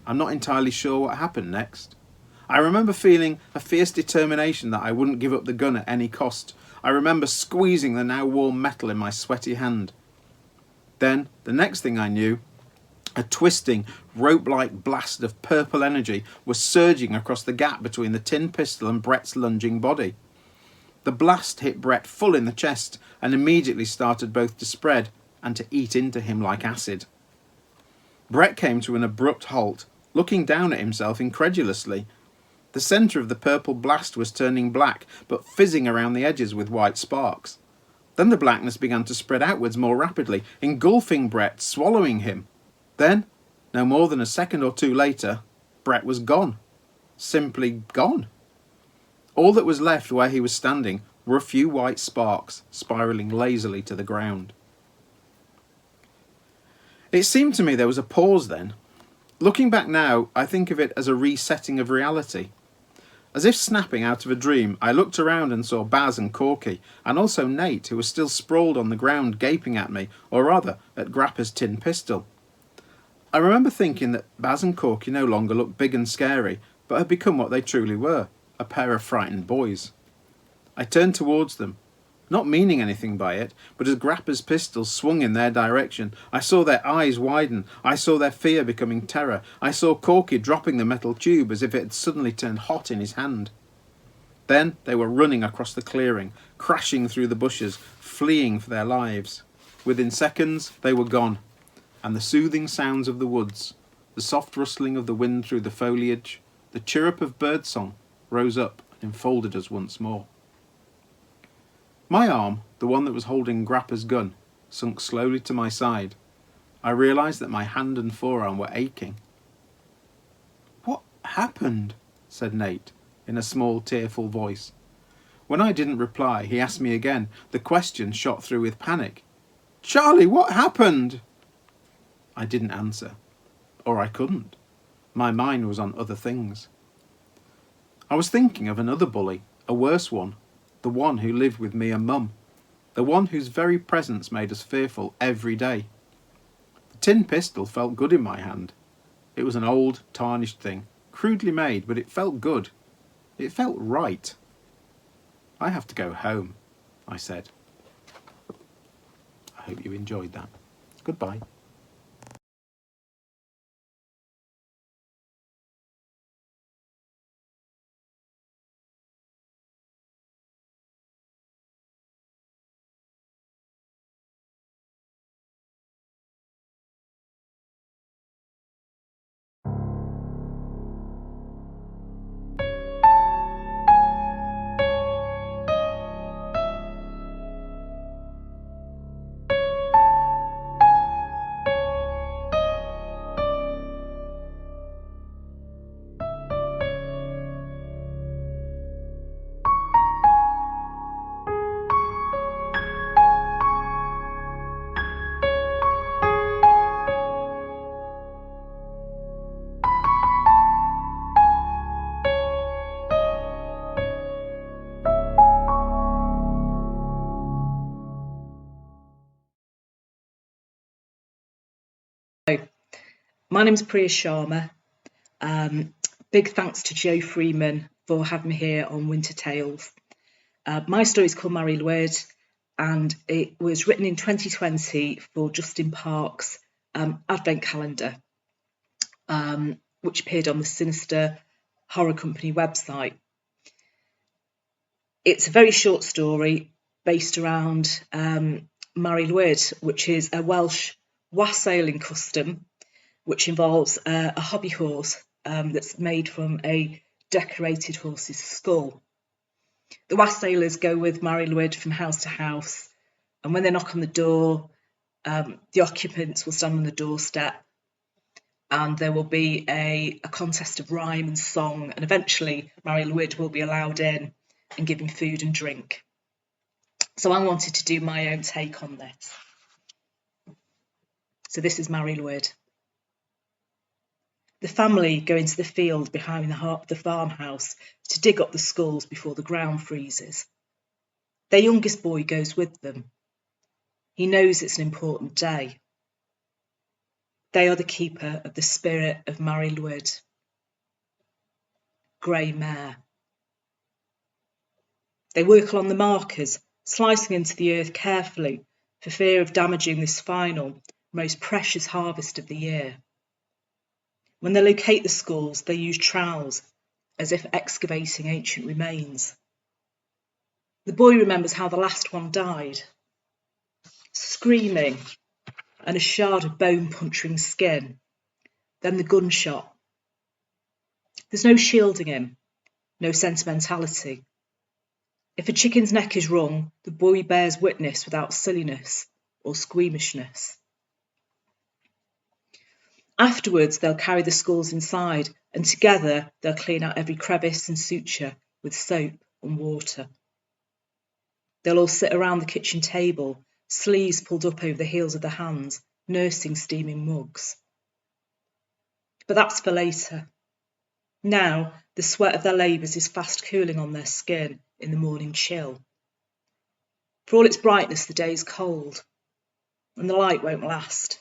I'm not entirely sure what happened next. I remember feeling a fierce determination that I wouldn't give up the gun at any cost. I remember squeezing the now warm metal in my sweaty hand. Then, the next thing I knew, a twisting, rope-like blast of purple energy was surging across the gap between the tin pistol and Brett's lunging body. The blast hit Brett full in the chest and immediately started both to spread and to eat into him like acid. Brett came to an abrupt halt, looking down at himself incredulously. The centre of the purple blast was turning black, but fizzing around the edges with white sparks. Then the blackness began to spread outwards more rapidly, engulfing Brett, swallowing him. Then, no more than a second or two later, Brett was gone. Simply gone. All that was left where he was standing were a few white sparks spiralling lazily to the ground. It seemed to me there was a pause then. Looking back now, I think of it as a resetting of reality. As if snapping out of a dream, I looked around and saw Baz and Corky, and also Nate, who was still sprawled on the ground gaping at me, or rather, at Grappa's tin pistol. I remember thinking that Baz and Corky no longer looked big and scary, but had become what they truly were, a pair of frightened boys. I turned towards them, not meaning anything by it, but as Grappa's pistol swung in their direction, I saw their eyes widen, I saw their fear becoming terror, I saw Corky dropping the metal tube as if it had suddenly turned hot in his hand. Then they were running across the clearing, crashing through the bushes, fleeing for their lives. Within seconds they were gone, and the soothing sounds of the woods, the soft rustling of the wind through the foliage, the chirrup of birdsong rose up and enfolded us once more. My arm, the one that was holding Grappa's gun, sunk slowly to my side. I realised that my hand and forearm were aching. "What happened?" said Nate, in a small, tearful voice. When I didn't reply, he asked me again. The question shot through with panic. "Charlie, what happened?" I didn't answer. Or I couldn't. My mind was on other things. I was thinking of another bully, a worse one, the one who lived with me and Mum, the one whose very presence made us fearful every day. The tin pistol felt good in my hand. It was an old, tarnished thing, crudely made, but it felt good. It felt right. "I have to go home," I said. I hope you enjoyed that. Goodbye. My name's Priya Sharma. Big thanks to Joe Freeman for having me here on Winter Tales. My story is called Marie Louise, and it was written in 2020 for Justin Park's Advent Calendar, which appeared on the Sinister Horror Company website. It's a very short story based around Marie Louise, which is a Welsh wassailing custom which involves a hobby horse that's made from a decorated horse's skull. The wassailers go with Marie Louise from house to house, and when they knock on the door, the occupants will stand on the doorstep, and there will be a contest of rhyme and song, and eventually Marie Louise will be allowed in and given food and drink. So I wanted to do my own take on this. So this is Marie Louise. The family go into the field behind the farmhouse to dig up the skulls before the ground freezes. Their youngest boy goes with them. He knows it's an important day. They are the keeper of the spirit of Marie Louise. Grey Mare. They work along the markers, slicing into the earth carefully for fear of damaging this final, most precious harvest of the year. When they locate the skulls, they use trowels as if excavating ancient remains. The boy remembers how the last one died, screaming and a shard of bone puncturing skin, then the gunshot. There's no shielding him, no sentimentality. If a chicken's neck is wrung, the boy bears witness without silliness or squeamishness. Afterwards, they'll carry the skulls inside, and together they'll clean out every crevice and suture with soap and water. They'll all sit around the kitchen table, sleeves pulled up over the heels of their hands, nursing steaming mugs. But that's for later. Now, the sweat of their labours is fast cooling on their skin in the morning chill. For all its brightness, the day is cold, and the light won't last.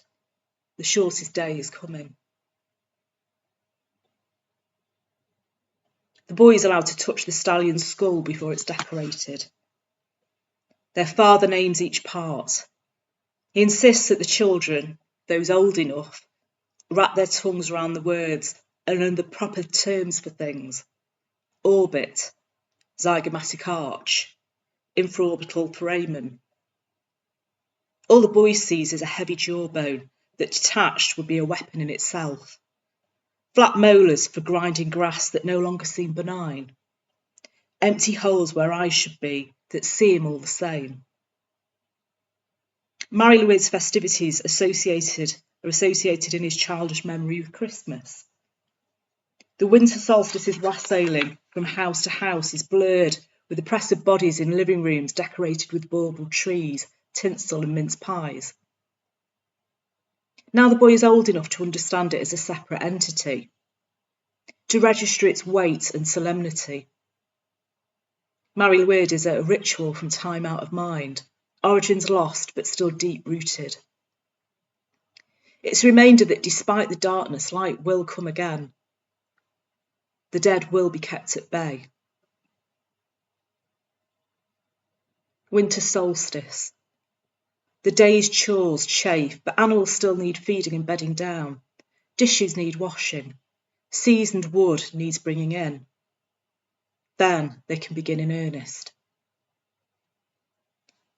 The shortest day is coming. The boy is allowed to touch the stallion's skull before it's decorated. Their father names each part. He insists that the children, those old enough, wrap their tongues around the words and learn the proper terms for things. Orbit, zygomatic arch, infraorbital foramen. All the boy sees is a heavy jawbone that detached would be a weapon in itself. Flat molars for grinding grass that no longer seem benign. Empty holes where eyes should be that see him all the same. Marie Louise festivities are associated in his childish memory with Christmas. The winter solstice's wassailing from house to house is blurred with oppressive bodies in living rooms decorated with bauble trees, tinsel and mince pies. Now the boy is old enough to understand it as a separate entity, to register its weight and solemnity. Mari Lwyd is a ritual from time out of mind, origins lost but still deep-rooted. It's a reminder that despite the darkness, light will come again. The dead will be kept at bay. Winter solstice. The day's chores chafe, but animals still need feeding and bedding down. Dishes need washing. Seasoned wood needs bringing in. Then they can begin in earnest.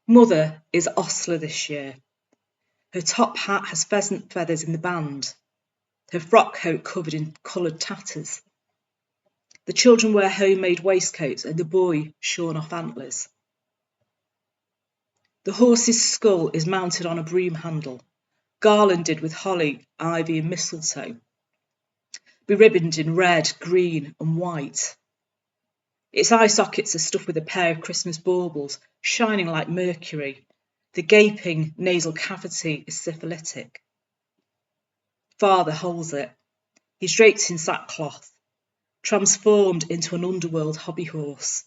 Mother is Osler this year. Her top hat has pheasant feathers in the band. Her frock coat covered in coloured tatters. The children wear homemade waistcoats and the boy shorn off antlers. The horse's skull is mounted on a broom handle, garlanded with holly, ivy and mistletoe, beribboned in red, green and white. Its eye sockets are stuffed with a pair of Christmas baubles, shining like mercury. The gaping nasal cavity is syphilitic. Father holds it. He's draped in sackcloth, transformed into an underworld hobby horse.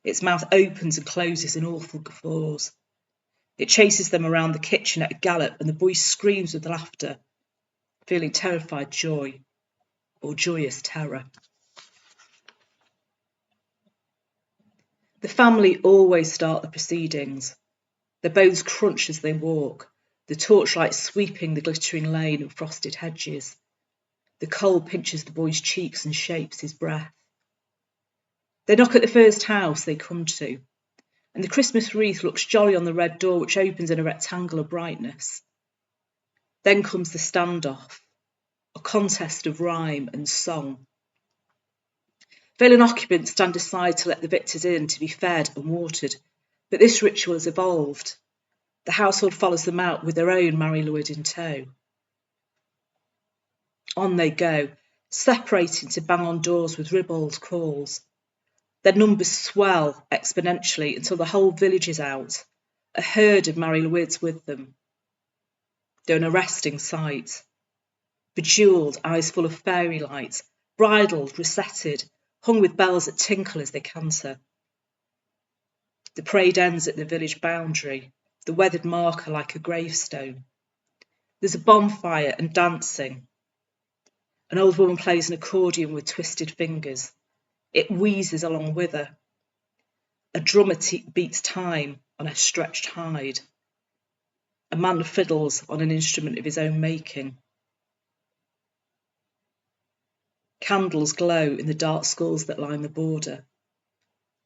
Its mouth opens and closes in awful guffaws. It chases them around the kitchen at a gallop, and the boy screams with laughter, feeling terrified joy or joyous terror. The family always start the proceedings. Their bones crunch as they walk, the torchlight sweeping the glittering lane and frosted hedges. The cold pinches the boy's cheeks and shapes his breath. They knock at the first house they come to, and the Christmas wreath looks jolly on the red door, which opens in a rectangular brightness. Then comes the standoff, a contest of rhyme and song. Valen occupants stand aside to let the victors in to be fed and watered, but this ritual has evolved. The household follows them out with their own Mari Lwyd in tow. On they go, separating to bang on doors with ribald calls. Their numbers swell exponentially until the whole village is out, a herd of Mari Lwyds with them. They're an arresting sight. Bejewelled, eyes full of fairy lights, bridled, resetted, hung with bells that tinkle as they canter. The parade ends at the village boundary, the weathered marker like a gravestone. There's a bonfire and dancing. An old woman plays an accordion with twisted fingers. It wheezes along with her. A drummer beats time on a stretched hide. A man fiddles on an instrument of his own making. Candles glow in the dark skulls that line the border.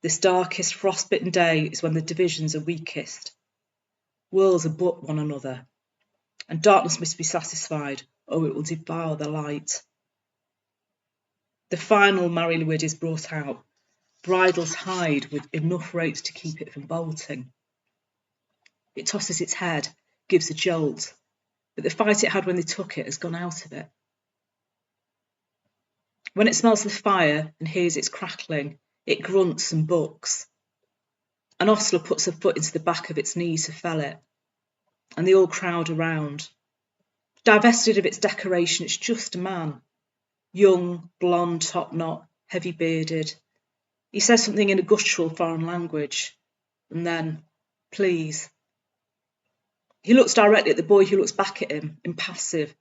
This darkest, frostbitten day is when the divisions are weakest. Worlds abut one another, and darkness must be satisfied, or it will devour the light. The final Mari Lwyd is brought out, bridles hide with enough ropes to keep it from bolting. It tosses its head, gives a jolt, but the fight it had when they took it has gone out of it. When it smells the fire and hears its crackling, it grunts and bucks. An ostler puts a foot into the back of its knee to fell it, and they all crowd around. Divested of its decoration, it's just a man. Young, blonde, top-knot, heavy-bearded. He says something in a guttural foreign language, and then, please. He looks directly at the boy who looks back at him, impassive,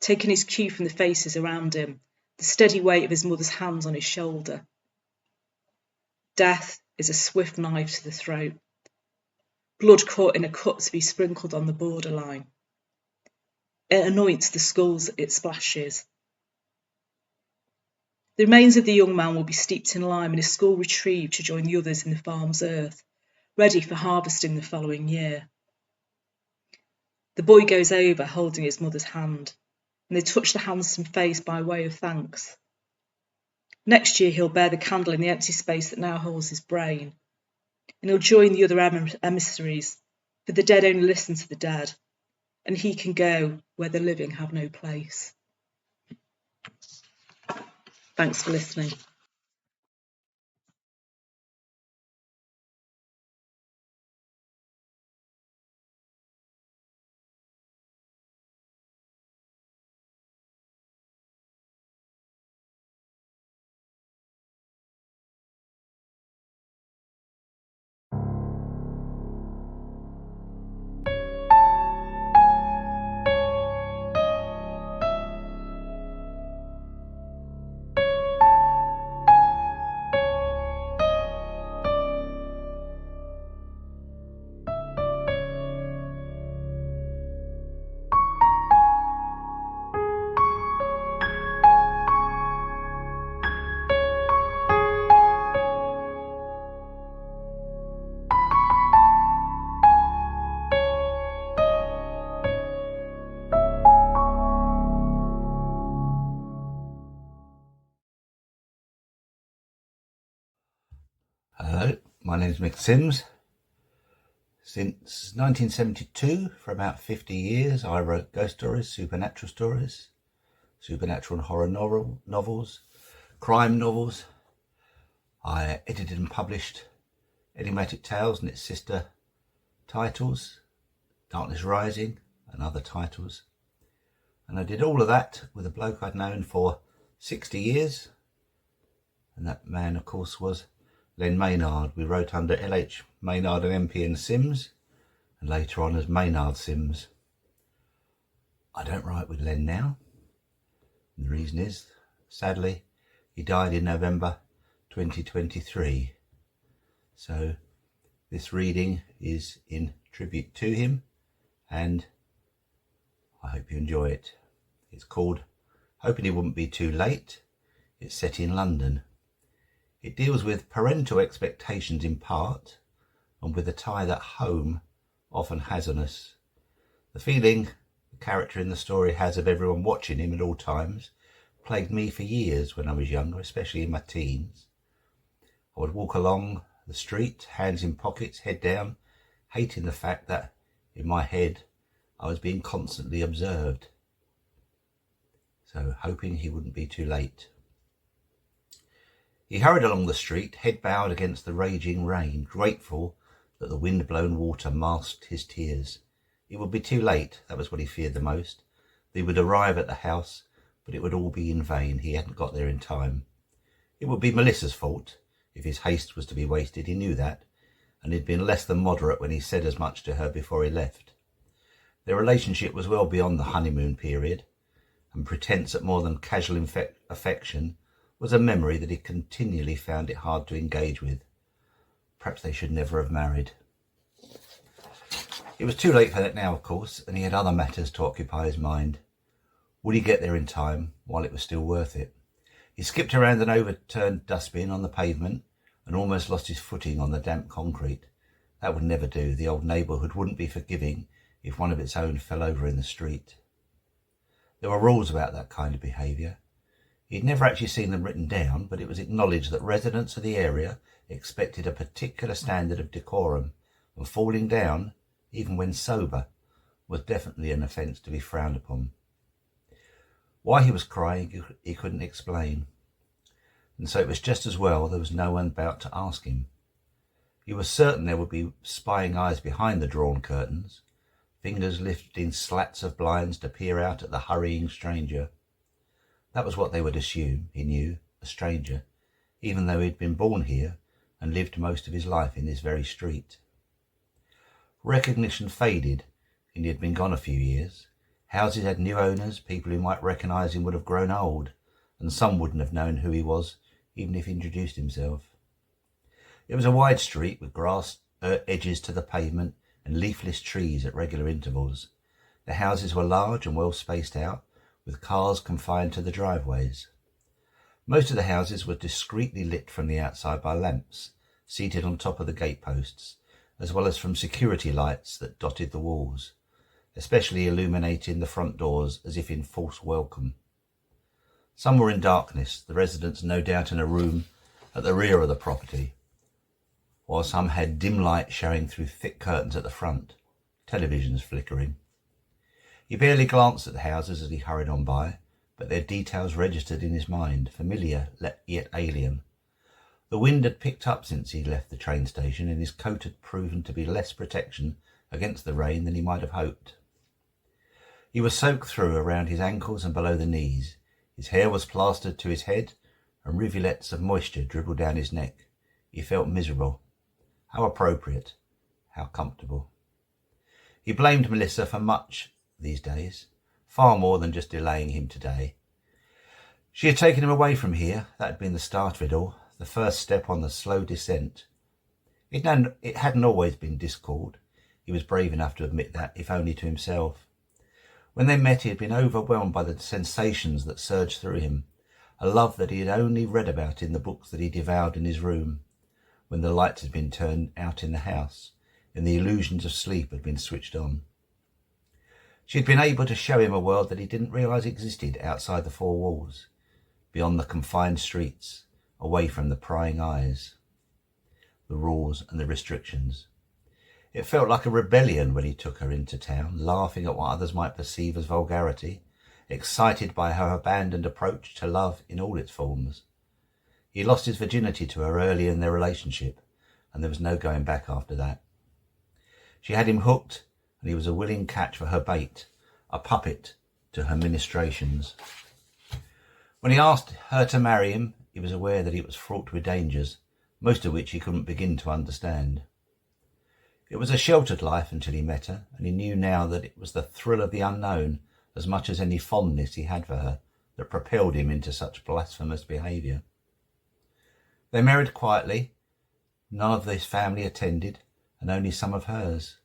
taking his cue from the faces around him, the steady weight of his mother's hands on his shoulder. Death is a swift knife to the throat. Blood caught in a cup to be sprinkled on the borderline. It anoints the skulls it splashes. The remains of the young man will be steeped in lime and his skull retrieved to join the others in the farm's earth, ready for harvesting the following year. The boy goes over, holding his mother's hand, and they touch the handsome face by way of thanks. Next year he'll bear the candle in the empty space that now holds his brain, and he'll join the other emissaries, for the dead only listen to the dead, and he can go where the living have no place. Thanks for listening. Hello, my name is Mick Sims. Since 1972, for about 50 years, I wrote ghost stories, supernatural and horror novels, crime novels. I edited and published Enigmatic Tales and its sister titles, Darkness Rising and other titles. And I did all of that with a bloke I'd known for 60 years. And that man, of course, was Len Maynard. We wrote under L.H. Maynard and MPN Sims, and later on as Maynard Sims. I don't write with Len now. And the reason is, sadly, he died in November 2023. So this reading is in tribute to him, and I hope you enjoy it. It's called Hoping It Wouldn't Be Too Late. It's set in London. It deals with parental expectations in part, and with the tie that home often has on us. The feeling the character in the story has of everyone watching him at all times plagued me for years when I was younger, especially in my teens. I would walk along the street, hands in pockets, head down, hating the fact that, in my head, I was being constantly observed. So, hoping he wouldn't be too late. He hurried along the street, head bowed against the raging rain, grateful that the wind-blown water masked his tears. It would be too late, that was what he feared the most. They would arrive at the house, but it would all be in vain. He hadn't got there in time. It would be Melissa's fault if his haste was to be wasted. He knew that, and he'd been less than moderate when he said as much to her before he left. Their relationship was well beyond the honeymoon period, and pretence at more than casual affection was a memory that he continually found it hard to engage with. Perhaps they should never have married. It was too late for that now, of course, and he had other matters to occupy his mind. Would he get there in time, while it was still worth it? He skipped around an overturned dustbin on the pavement and almost lost his footing on the damp concrete. That would never do. The old neighbourhood wouldn't be forgiving if one of its own fell over in the street. There were rules about that kind of behaviour. He'd never actually seen them written down, but it was acknowledged that residents of the area expected a particular standard of decorum, and falling down, even when sober, was definitely an offence to be frowned upon. Why he was crying he couldn't explain, and so it was just as well there was no one about to ask him. He was certain there would be spying eyes behind the drawn curtains, fingers lifting slats of blinds to peer out at the hurrying stranger. That was what they would assume, he knew, a stranger, even though he'd been born here and lived most of his life in this very street. Recognition faded, and he had been gone a few years. Houses had new owners, people who might recognise him would have grown old, and some wouldn't have known who he was, even if he introduced himself. It was a wide street with grass edges to the pavement and leafless trees at regular intervals. The houses were large and well spaced out, with cars confined to the driveways. Most of the houses were discreetly lit from the outside by lamps, seated on top of the gateposts, as well as from security lights that dotted the walls, especially illuminating the front doors as if in false welcome. Some were in darkness, the residents no doubt in a room at the rear of the property, while some had dim light showing through thick curtains at the front, televisions flickering. He barely glanced at the houses as he hurried on by, but their details registered in his mind, familiar yet alien. The wind had picked up since he left the train station, and his coat had proven to be less protection against the rain than he might have hoped. He was soaked through around his ankles and below the knees. His hair was plastered to his head, and rivulets of moisture dribbled down his neck. He felt miserable. How appropriate. How comfortable. He blamed Melissa for much these days, far more than just delaying him today. She had taken him away from here. That had been the start of it all, the first step on the slow descent. It hadn't always been discord. He was brave enough to admit that, if only to himself. When they met, he had been overwhelmed by the sensations that surged through him, a love that he had only read about in the books that he devoured in his room, when the lights had been turned out in the house, and the illusions of sleep had been switched on. She had been able to show him a world that he didn't realise existed outside the four walls, beyond the confined streets, away from the prying eyes. the rules and the restrictions. It felt like a rebellion when he took her into town, laughing at what others might perceive as vulgarity, excited by her abandoned approach to love in all its forms. He lost his virginity to her early in their relationship, and there was no going back after that. She had him hooked, and he was a willing catch for her bait, a puppet to her ministrations. When he asked her to marry him, he was aware that it was fraught with dangers, most of which he couldn't begin to understand. It was a sheltered life until he met her, and he knew now that it was the thrill of the unknown as much as any fondness he had for her that propelled him into such blasphemous behaviour. They married quietly. None of his family attended, and only some of hers,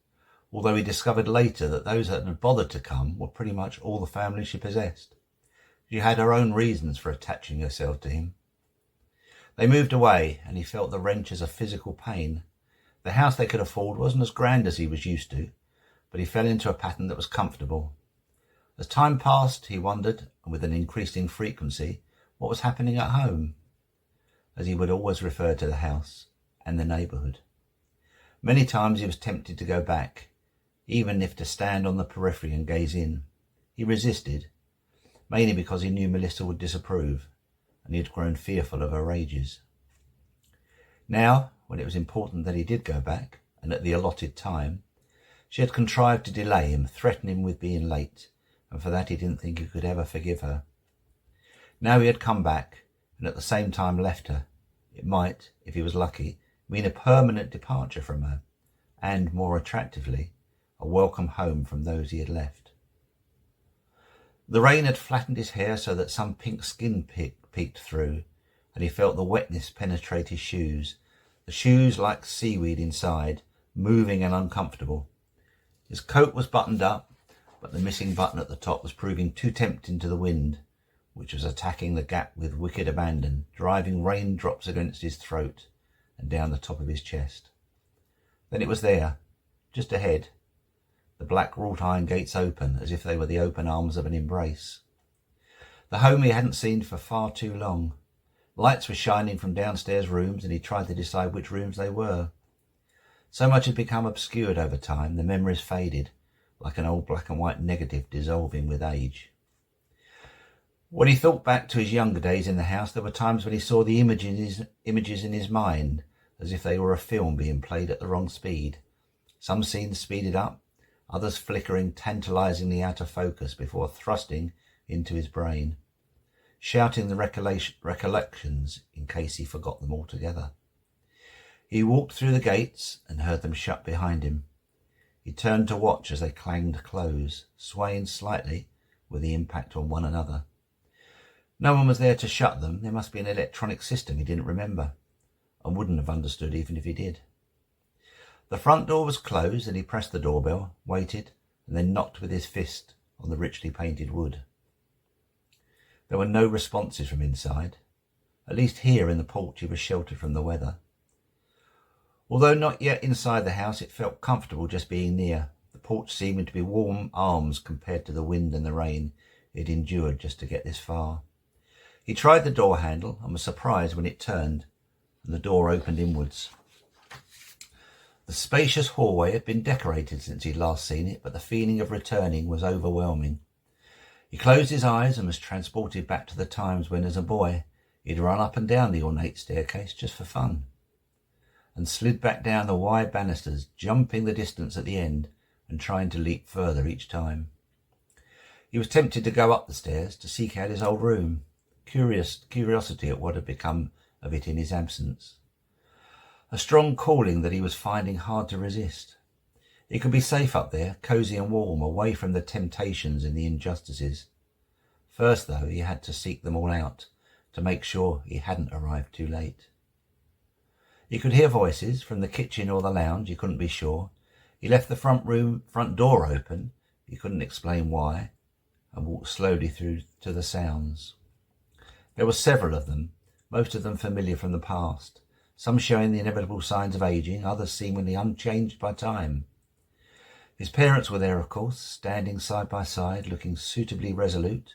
although he discovered later that those that had bothered to come were pretty much all the family she possessed. She had her own reasons for attaching herself to him. They moved away, and he felt the wrenches of physical pain. The house they could afford wasn't as grand as he was used to, but he fell into a pattern that was comfortable. As time passed, he wondered, and with an increasing frequency, what was happening at home, as he would always refer to the house and the neighbourhood. Many times he was tempted to go back, even if to stand on the periphery and gaze in. He resisted, mainly because he knew Melissa would disapprove, and he had grown fearful of her rages. Now, when it was important that he did go back, and at the allotted time, she had contrived to delay him, threaten him with being late, and for that he didn't think he could ever forgive her. Now he had come back, and at the same time left her. It might, if he was lucky, mean a permanent departure from her, and, more attractively, a welcome home from those he had left. The rain had flattened his hair so that some pink skin peeked through, and he felt the wetness penetrate his shoes, the shoes like seaweed inside, moving and uncomfortable. His coat was buttoned up, but the missing button at the top was proving too tempting to the wind, which was attacking the gap with wicked abandon, driving raindrops against his throat and down the top of his chest. Then it was there, just ahead, the black wrought iron gates open, as if they were the open arms of an embrace. The home he hadn't seen for far too long. Lights were shining from downstairs rooms, and he tried to decide which rooms they were. So much had become obscured over time, the memories faded, like an old black and white negative dissolving with age. When he thought back to his younger days in the house, there were times when he saw the images in his mind, as if they were a film being played at the wrong speed. Some scenes speeded up, others flickering tantalizingly out of focus before thrusting into his brain, shouting the recollections in case he forgot them altogether. He walked through the gates and heard them shut behind him. He turned to watch as they clanged close, swaying slightly with the impact on one another. No one was there to shut them. There must be an electronic system he didn't remember, and wouldn't have understood even if he did. The front door was closed, and he pressed the doorbell, waited, and then knocked with his fist on the richly painted wood. There were no responses from inside. At least here in the porch he was sheltered from the weather. Although not yet inside the house, it felt comfortable just being near, the porch seeming to be warm arms compared to the wind and the rain he had endured just to get this far. He tried the door handle and was surprised when it turned and the door opened inwards. The spacious hallway had been decorated since he'd last seen it, but the feeling of returning was overwhelming. He closed his eyes and was transported back to the times when, as a boy, he'd run up and down the ornate staircase just for fun, and slid back down the wide banisters, jumping the distance at the end and trying to leap further each time. He was tempted to go up the stairs to seek out his old room, curiosity at what had become of it in his absence. A strong calling that he was finding hard to resist. He could be safe up there, cosy and warm, away from the temptations and the injustices. First, though, he had to seek them all out, to make sure he hadn't arrived too late. He could hear voices from the kitchen or the lounge, he couldn't be sure. He left the front door open, he couldn't explain why, and walked slowly through to the sounds. There were several of them, most of them familiar from the past, some showing the inevitable signs of aging, others seemingly unchanged by time. His parents were there, of course, standing side by side, looking suitably resolute,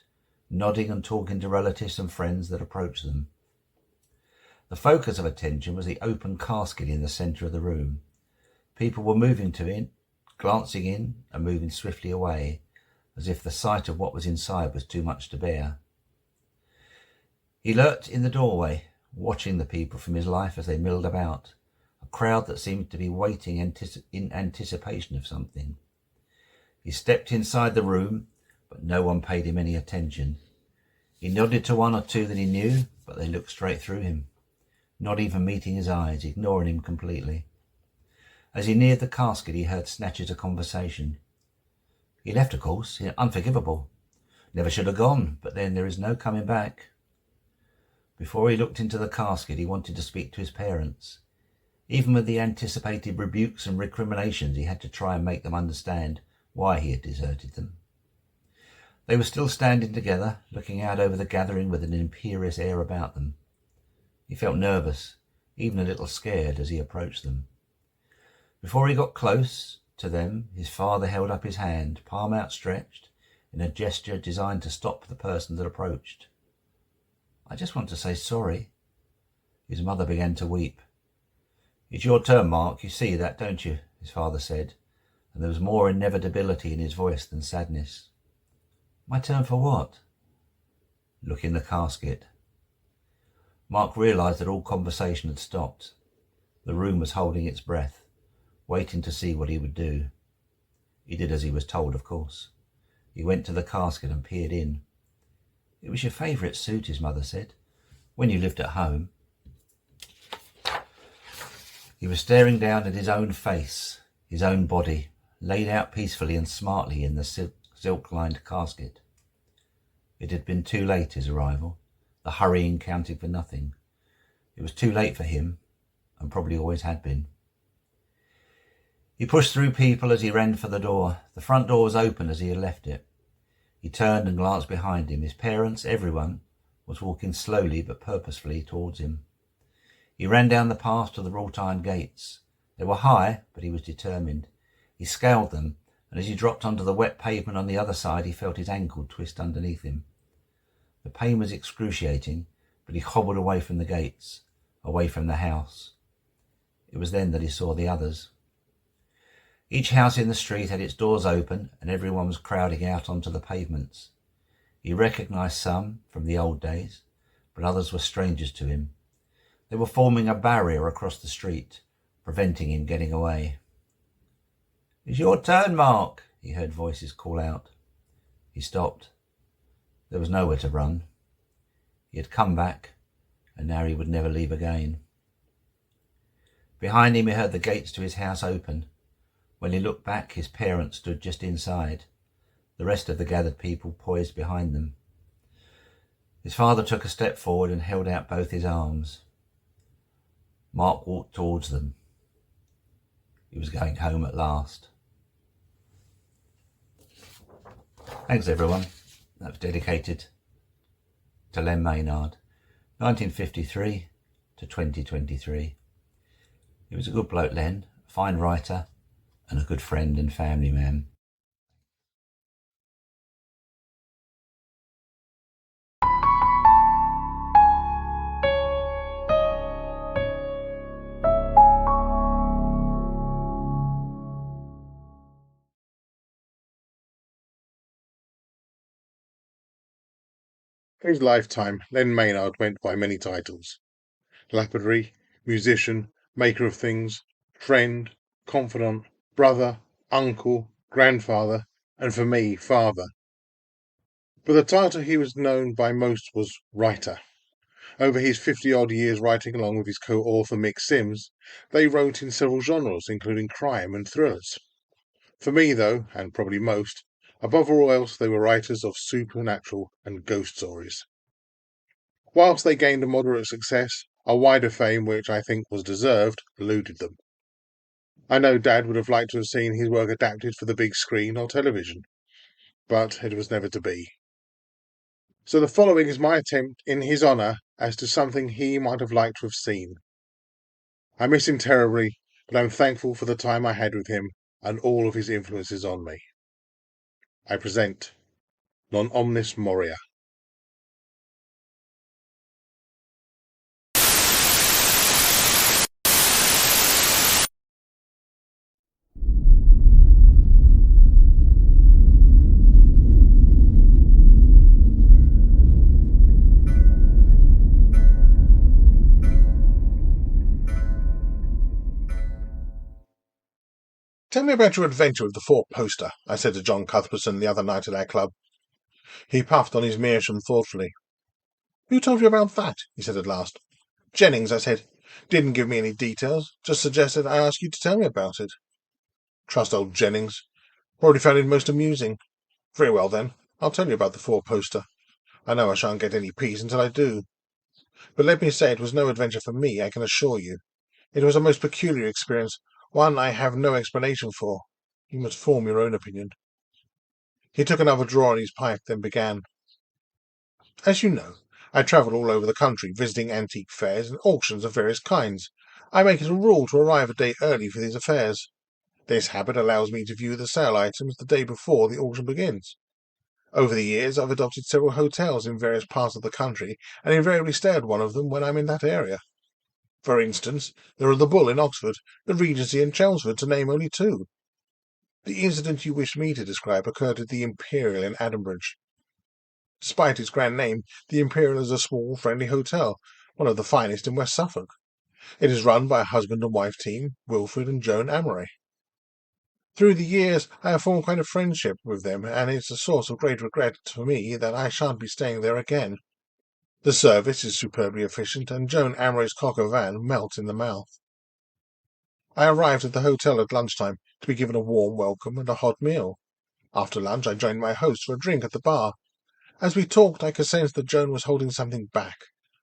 nodding and talking to relatives and friends that approached them. The focus of attention was the open casket in the centre of the room. People were moving to it, glancing in and moving swiftly away, as if the sight of what was inside was too much to bear. He lurked in the doorway, watching the people from his life as they milled about, a crowd that seemed to be waiting in anticipation of something. He stepped inside the room, but no one paid him any attention. He nodded to one or two that he knew, but they looked straight through him, not even meeting his eyes, ignoring him completely. As he neared the casket, he heard snatches of conversation. He left, of course, unforgivable. Never should have gone, but then there is no coming back. Before he looked into the casket, he wanted to speak to his parents. Even with the anticipated rebukes and recriminations, he had to try and make them understand why he had deserted them. They were still standing together, looking out over the gathering with an imperious air about them. He felt nervous, even a little scared, as he approached them. Before he got close to them, his father held up his hand, palm outstretched, in a gesture designed to stop the person that approached. "I just want to say sorry." His mother began to weep. "It's your turn, Mark, you see that, don't you?" his father said, and there was more inevitability in his voice than sadness. "My turn for what?" "Look in the casket." Mark realised that all conversation had stopped. The room was holding its breath, waiting to see what he would do. He did as he was told, of course. He went to the casket and peered in. "It was your favourite suit," his mother said, "when you lived at home." He was staring down at his own face, his own body, laid out peacefully and smartly in the silk-lined casket. It had been too late, his arrival. The hurrying counted for nothing. It was too late for him, and probably always had been. He pushed through people as he ran for the door. The front door was open as he had left it. He turned and glanced behind him. His parents, everyone, was walking slowly but purposefully towards him. He ran down the path to the wrought-iron gates. They were high, but he was determined. He scaled them, and as he dropped onto the wet pavement on the other side, he felt his ankle twist underneath him. The pain was excruciating, but he hobbled away from the gates, away from the house. It was then that he saw the others. Each house in the street had its doors open, and everyone was crowding out onto the pavements. He recognised some from the old days, but others were strangers to him. They were forming a barrier across the street, preventing him getting away. "It's your turn, Mark," he heard voices call out. He stopped. There was nowhere to run. He had come back, and now he would never leave again. Behind him he heard the gates to his house open. When he looked back, his parents stood just inside, the rest of the gathered people poised behind them. His father took a step forward and held out both his arms. Mark walked towards them. He was going home at last. Thanks, everyone. That was dedicated to Len Maynard, 1953 to 2023. He was a good bloke, Len, a fine writer, and a good friend and family man. In his lifetime, Len Maynard went by many titles: lapidary, musician, maker of things, friend, confidant, brother, uncle, grandfather, and for me, father. But the title he was known by most was writer. Over his 50-odd years writing along with his co-author Mick Sims, they wrote in several genres, including crime and thrillers. For me, though, and probably most, above all else, they were writers of supernatural and ghost stories. Whilst they gained a moderate success, a wider fame, which I think was deserved, eluded them. I know Dad would have liked to have seen his work adapted for the big screen or television, but it was never to be. So the following is my attempt in his honour as to something he might have liked to have seen. I miss him terribly, but I'm thankful for the time I had with him and all of his influences on me. I present Non Omnis Moria. "Tell me about your adventure with the four-poster," I said to John Cuthbertson the other night at our club. He puffed on his meerschaum thoughtfully. "Who told you about that?" he said at last. "Jennings," I said. "Didn't give me any details, just suggested I ask you to tell me about it." "Trust old Jennings. Probably found it most amusing. Very well, then. I'll tell you about the four-poster. I know I shan't get any peace until I do. But let me say it was no adventure for me, I can assure you. It was a most peculiar experience, one I have no explanation for. You must form your own opinion." He took another draw on his pipe, then began. "As you know, I travel all over the country, visiting antique fairs and auctions of various kinds. I make it a rule to arrive a day early for these affairs. This habit allows me to view the sale items the day before the auction begins. Over the years, I've adopted several hotels in various parts of the country, and invariably stay at one of them when I'm in that area. For instance, there are the Bull in Oxford, the Regency in Chelmsford, to name only two. The incident you wish me to describe occurred at the Imperial in Addenbrooge. Despite its grand name, the Imperial is a small, friendly hotel, one of the finest in West Suffolk. It is run by a husband and wife team, Wilfred and Joan Amory. Through the years, I have formed quite a friendship with them, and it's a source of great regret for me that I shan't be staying there again. The service is superbly efficient, and Joan Amory's coq au vin melts in the mouth. I arrived at the hotel at lunchtime to be given a warm welcome and a hot meal. After lunch, I joined my host for a drink at the bar. As we talked, I could sense that Joan was holding something back.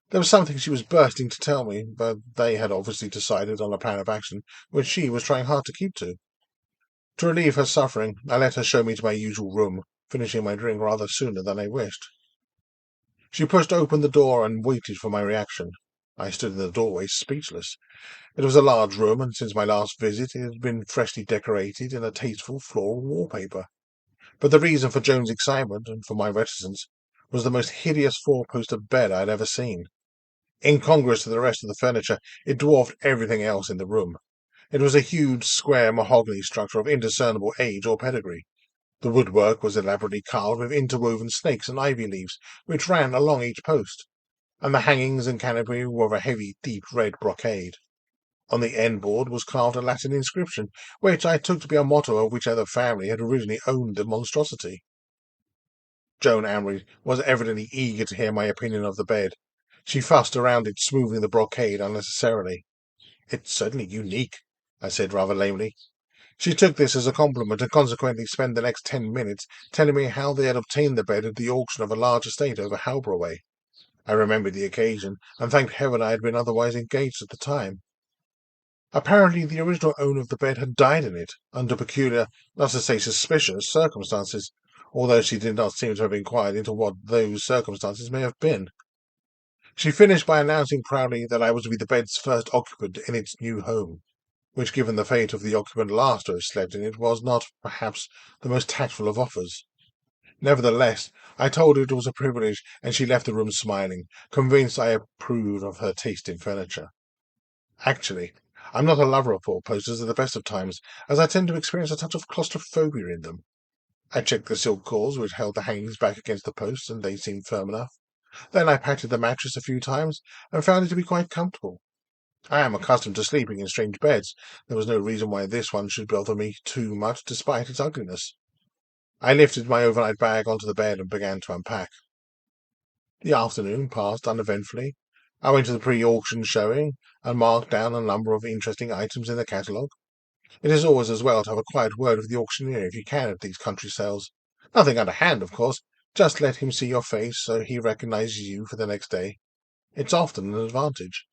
There was something she was bursting to tell me, but they had obviously decided on a plan of action, which she was trying hard to keep to. To relieve her suffering, I let her show me to my usual room, finishing my drink rather sooner than I wished. She pushed open the door and waited for my reaction. I stood in the doorway, speechless. It was a large room, and since my last visit it had been freshly decorated in a tasteful floral wallpaper. But the reason for Joan's excitement, and for my reticence, was the most hideous four-poster bed I had ever seen. Incongruous to the rest of the furniture, it dwarfed everything else in the room. It was a huge, square mahogany structure of indiscernible age or pedigree. The woodwork was elaborately carved with interwoven snakes and ivy leaves, which ran along each post, and the hangings and canopy were of a heavy, deep red brocade. On the end board was carved a Latin inscription, which I took to be a motto of whichever family had originally owned the monstrosity. Joan Amory was evidently eager to hear my opinion of the bed. She fussed around it, smoothing the brocade unnecessarily. "It's certainly unique," I said rather lamely. She took this as a compliment, and consequently spent the next 10 minutes telling me how they had obtained the bed at the auction of a large estate over Halborough way. I remembered the occasion, and thanked heaven I had been otherwise engaged at the time. Apparently the original owner of the bed had died in it, under peculiar, not to say suspicious, circumstances, although she did not seem to have inquired into what those circumstances may have been. She finished by announcing proudly that I was to be the bed's first occupant in its new home, which, given the fate of the occupant last to have slept in it, was not, perhaps, the most tactful of offers. Nevertheless, I told her it was a privilege, and she left the room smiling, convinced I approved of her taste in furniture. Actually, I'm not a lover of four-posters at the best of times, as I tend to experience a touch of claustrophobia in them. I checked the silk cords which held the hangings back against the posts, and they seemed firm enough. Then I patted the mattress a few times, and found it to be quite comfortable. I am accustomed to sleeping in strange beds. There was no reason why this one should bother me too much, despite its ugliness. I lifted my overnight bag onto the bed and began to unpack. The afternoon passed uneventfully. I went to the pre-auction showing and marked down a number of interesting items in the catalogue. It is always as well to have a quiet word with the auctioneer if you can at these country sales. Nothing underhand, of course. Just let him see your face so he recognizes you for the next day. It's often an advantage.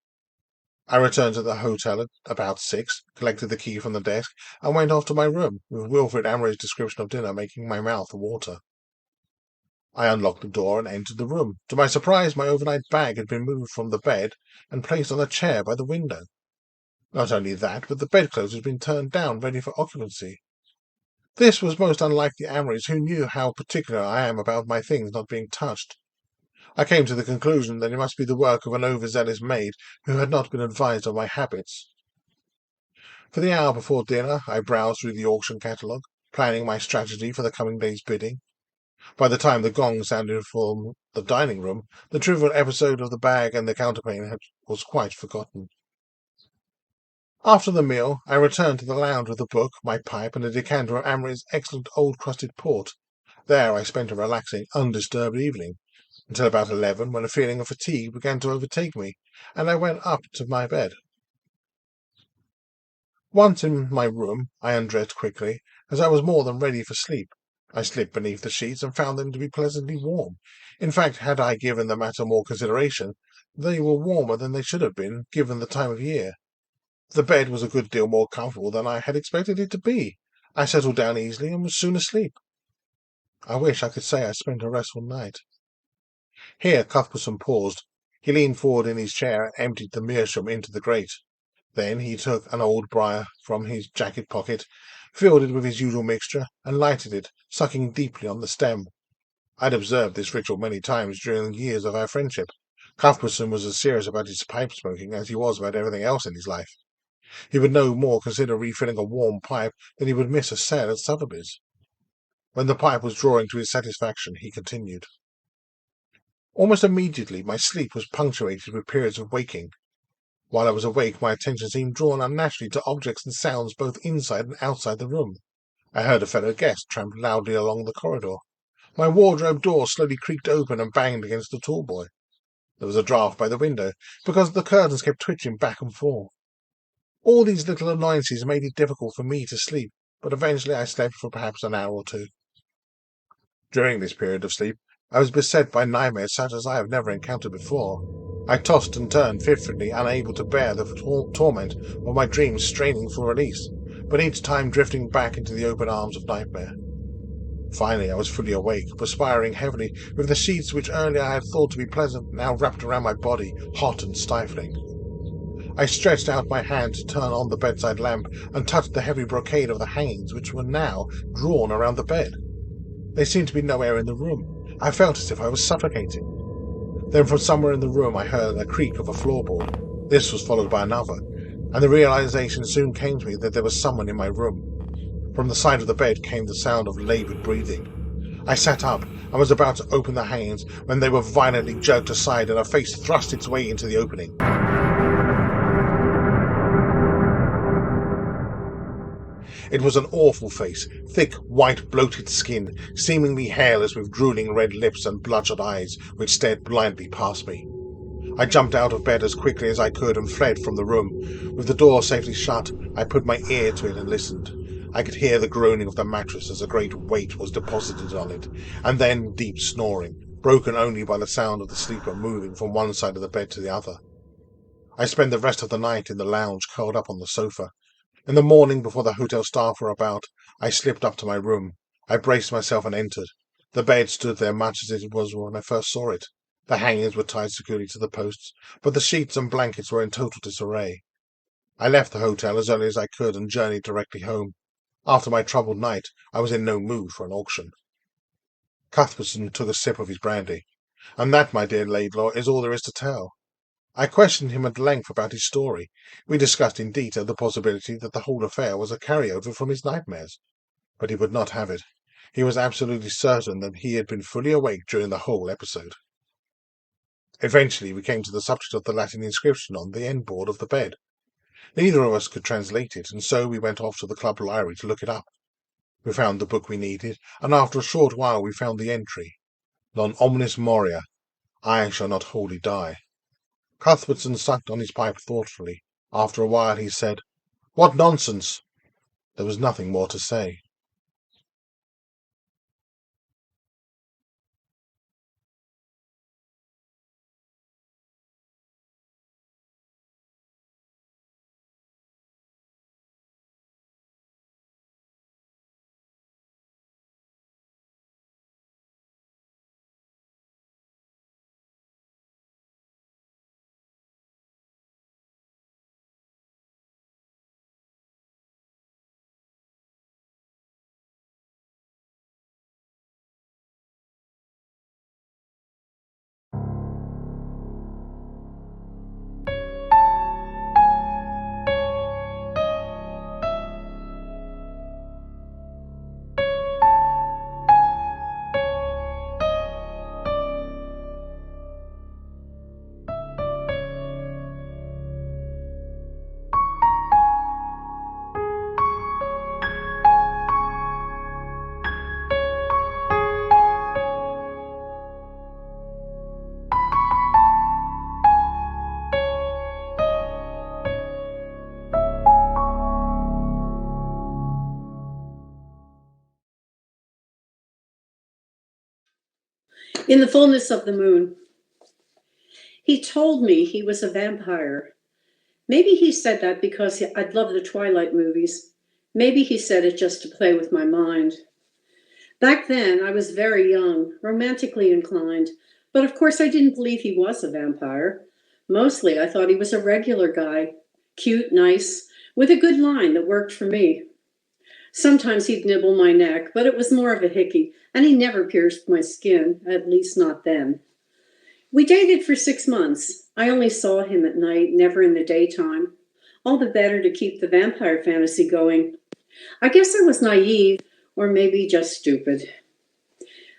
I returned to the hotel at about 6, collected the key from the desk, and went off to my room, with Wilfred Amory's description of dinner making my mouth water. I unlocked the door and entered the room. To my surprise, my overnight bag had been moved from the bed and placed on a chair by the window. Not only that, but the bedclothes had been turned down, ready for occupancy. This was most unlike the Amorys, who knew how particular I am about my things not being touched. I came to the conclusion that it must be the work of an overzealous maid who had not been advised of my habits. For the hour before dinner, I browsed through the auction catalogue, planning my strategy for the coming day's bidding. By the time the gong sounded from the dining room, the trivial episode of the bag and the counterpane was quite forgotten. After the meal, I returned to the lounge with a book, my pipe, and a decanter of Amory's excellent old crusted port. There I spent a relaxing, undisturbed evening, until about 11, when a feeling of fatigue began to overtake me, and I went up to my bed. Once in my room, I undressed quickly, as I was more than ready for sleep. I slipped beneath the sheets and found them to be pleasantly warm. In fact, had I given the matter more consideration, they were warmer than they should have been, given the time of year. The bed was a good deal more comfortable than I had expected it to be. I settled down easily and was soon asleep. I wish I could say I spent a restful night. Here Cuthbertson paused. He leaned forward in his chair and emptied the meerschaum into the grate. Then he took an old briar from his jacket pocket, filled it with his usual mixture, and lighted it, sucking deeply on the stem. I'd observed this ritual many times during the years of our friendship. Cuthbertson was as serious about his pipe smoking as he was about everything else in his life. He would no more consider refilling a warm pipe than he would miss a sail at Sotheby's. When the pipe was drawing to his satisfaction, he continued. Almost immediately my sleep was punctuated with periods of waking. While I was awake, my attention seemed drawn unnaturally to objects and sounds both inside and outside the room. I heard a fellow guest tramp loudly along the corridor. My wardrobe door slowly creaked open and banged against the tall boy. There was a draught by the window, because the curtains kept twitching back and forth. All these little annoyances made it difficult for me to sleep, but eventually I slept for perhaps an hour or two. During this period of sleep, I was beset by nightmares such as I have never encountered before. I tossed and turned fitfully, unable to bear the torment of my dreams, straining for release, but each time drifting back into the open arms of nightmare. Finally, I was fully awake, perspiring heavily, with the sheets which earlier I had thought to be pleasant now wrapped around my body, hot and stifling. I stretched out my hand to turn on the bedside lamp and touched the heavy brocade of the hangings, which were now drawn around the bed. There seemed to be no air in the room. I felt as if I was suffocating. Then from somewhere in the room I heard a creak of a floorboard. This was followed by another, and the realization soon came to me that there was someone in my room. From the side of the bed came the sound of laboured breathing. I sat up and was about to open the hangings when they were violently jerked aside and a face thrust its way into the opening. It was an awful face, thick, white, bloated skin, seemingly hairless, with drooling red lips and bloodshot eyes which stared blindly past me. I jumped out of bed as quickly as I could and fled from the room. With the door safely shut, I put my ear to it and listened. I could hear the groaning of the mattress as a great weight was deposited on it, and then deep snoring, broken only by the sound of the sleeper moving from one side of the bed to the other. I spent the rest of the night in the lounge, curled up on the sofa. In the morning, before the hotel staff were about, I slipped up to my room. I braced myself and entered. The bed stood there much as it was when I first saw it. The hangings were tied securely to the posts, but the sheets and blankets were in total disarray. I left the hotel as early as I could and journeyed directly home. After my troubled night, I was in no mood for an auction. Cuthbertson took a sip of his brandy. And that, my dear Laidlaw, is all there is to tell. I questioned him at length about his story. We discussed in detail the possibility that the whole affair was a carryover from his nightmares. But he would not have it. He was absolutely certain that he had been fully awake during the whole episode. Eventually we came to the subject of the Latin inscription on the end board of the bed. Neither of us could translate it, and so we went off to the club library to look it up. We found the book we needed, and after a short while we found the entry. Non omnis moria. I shall not wholly die. Cuthbertson sucked on his pipe thoughtfully. After a while he said, "What nonsense!" There was nothing more to say. in the fullness of the moon. He told me he was a vampire. Maybe he said that because I'd love the Twilight movies. Maybe he said it just to play with my mind. Back then, I was very young, romantically inclined, but of course I didn't believe he was a vampire. Mostly, I thought he was a regular guy, cute, nice, with a good line that worked for me. Sometimes he'd nibble my neck, but it was more of a hickey, and he never pierced my skin, at least not then. We dated for 6 months. I only saw him at night, never in the daytime. All the better to keep the vampire fantasy going. I guess I was naive, or maybe just stupid.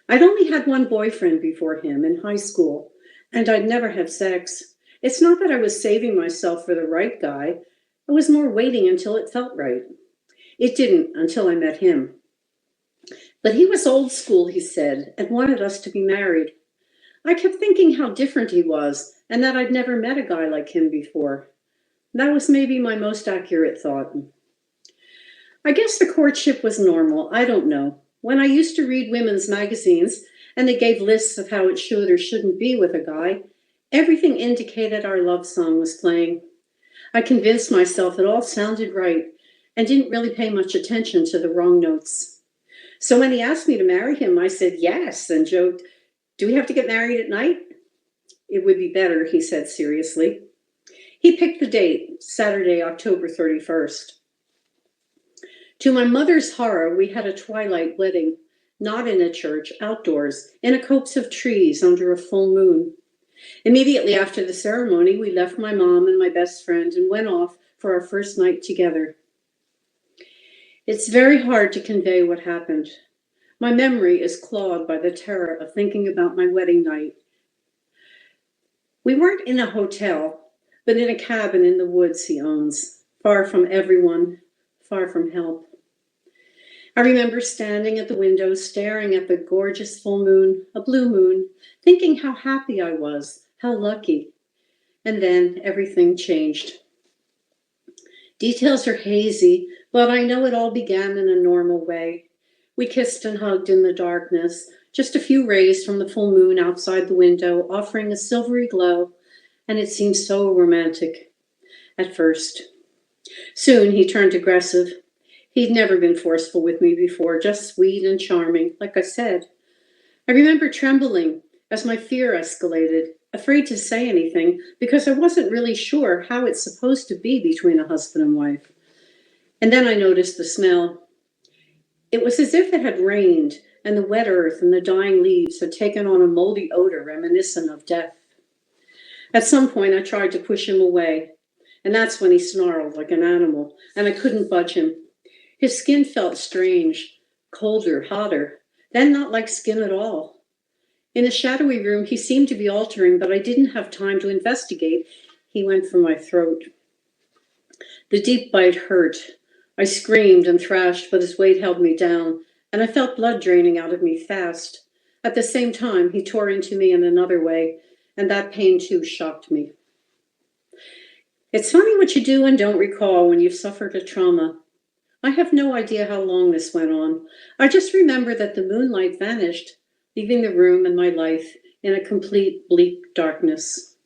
I'd only had one boyfriend before him in high school, and I'd never had sex. It's not that I was saving myself for the right guy. I was more waiting until it felt right. It didn't until I met him. But he was old school, he said, and wanted us to be married. I kept thinking how different he was, and that I'd never met a guy like him before. That was maybe my most accurate thought. I guess the courtship was normal, I don't know. When I used to read women's magazines, and they gave lists of how it should or shouldn't be with a guy, everything indicated our love song was playing. I convinced myself it all sounded right, and didn't really pay much attention to the wrong notes. So when he asked me to marry him, I said yes, and joked, "Do we have to get married at night?" "It would be better," he said seriously. He picked the date, Saturday, October 31st. To my mother's horror, we had a twilight wedding, not in a church, outdoors, in a copse of trees under a full moon. Immediately after the ceremony, we left my mom and my best friend and went off for our first night together. It's very hard to convey what happened. My memory is clawed by the terror of thinking about my wedding night. We weren't in a hotel, but in a cabin in the woods he owns, far from everyone, far from help. I remember standing at the window, staring at the gorgeous full moon, a blue moon, thinking how happy I was, how lucky. And then everything changed. Details are hazy, but I know it all began in a normal way. We kissed and hugged in the darkness, just a few rays from the full moon outside the window, offering a silvery glow, and it seemed so romantic at first. Soon he turned aggressive. He'd never been forceful with me before, just sweet and charming, like I said. I remember trembling as my fear escalated, afraid to say anything, because I wasn't really sure how it's supposed to be between a husband and wife. And then I noticed the smell. It was as if it had rained, and the wet earth and the dying leaves had taken on a moldy odor reminiscent of death. At some point, I tried to push him away, and that's when he snarled like an animal, and I couldn't budge him. His skin felt strange, colder, hotter, then not like skin at all. In the shadowy room, he seemed to be altering, but I didn't have time to investigate. He went for my throat. The deep bite hurt. I screamed and thrashed, but his weight held me down, and I felt blood draining out of me fast. At the same time, he tore into me in another way, and that pain too shocked me. It's funny what you do and don't recall when you've suffered a trauma. I have no idea how long this went on. I just remember that the moonlight vanished, leaving the room and my life in a complete bleak darkness.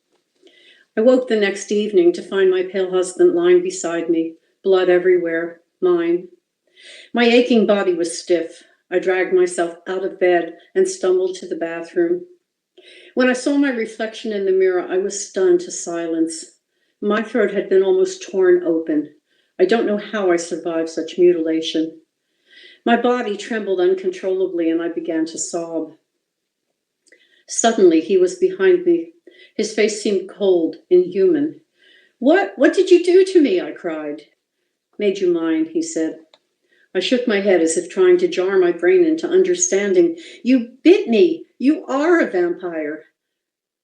I woke the next evening to find my pale husband lying beside me, blood everywhere, mine. My aching body was stiff. I dragged myself out of bed and stumbled to the bathroom. When I saw my reflection in the mirror, I was stunned to silence. My throat had been almost torn open. I don't know how I survived such mutilation. My body trembled uncontrollably and I began to sob. Suddenly, he was behind me. His face seemed cold, inhuman. What did you do to me?" I cried. "Made you mine," he said. I shook my head as if trying to jar my brain into understanding. "You bit me! You are a vampire!"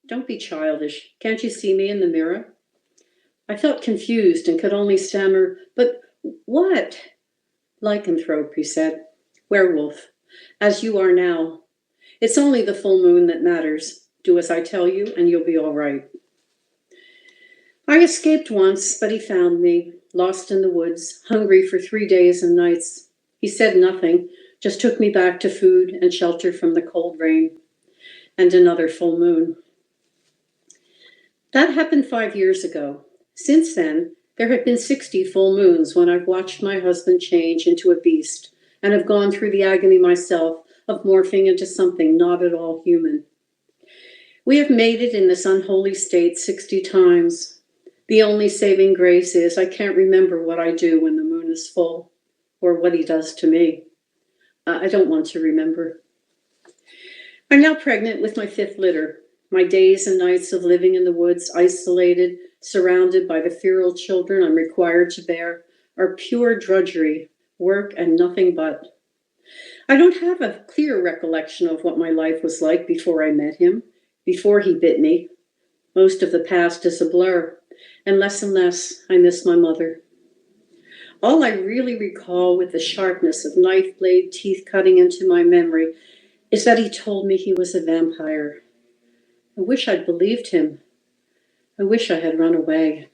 "Don't be childish. Can't you see me in the mirror?" I felt confused and could only stammer, "But what?" "Lycanthrope," he said. "Werewolf. As you are now. It's only the full moon that matters. Do as I tell you, and you'll be all right." I escaped once, but he found me, lost in the woods, hungry for 3 days and nights. He said nothing, just took me back to food and shelter from the cold rain. and another full moon. That happened 5 years ago. Since then, there have been 60 full moons when I've watched my husband change into a beast and have gone through the agony myself of morphing into something not at all human. We have made it in this unholy state 60 times. The only saving grace is I can't remember what I do when the moon is full, or what he does to me. I don't want to remember. I'm now pregnant with my 5th litter. My days and nights of living in the woods, isolated, surrounded by the feral children I'm required to bear, are pure drudgery, work and nothing but. I don't have a clear recollection of what my life was like before I met him, before he bit me. Most of the past is a blur, and less I miss my mother. All I really recall with the sharpness of knife blade teeth cutting into my memory is that he told me he was a vampire. I wish I'd believed him. I wish I had run away.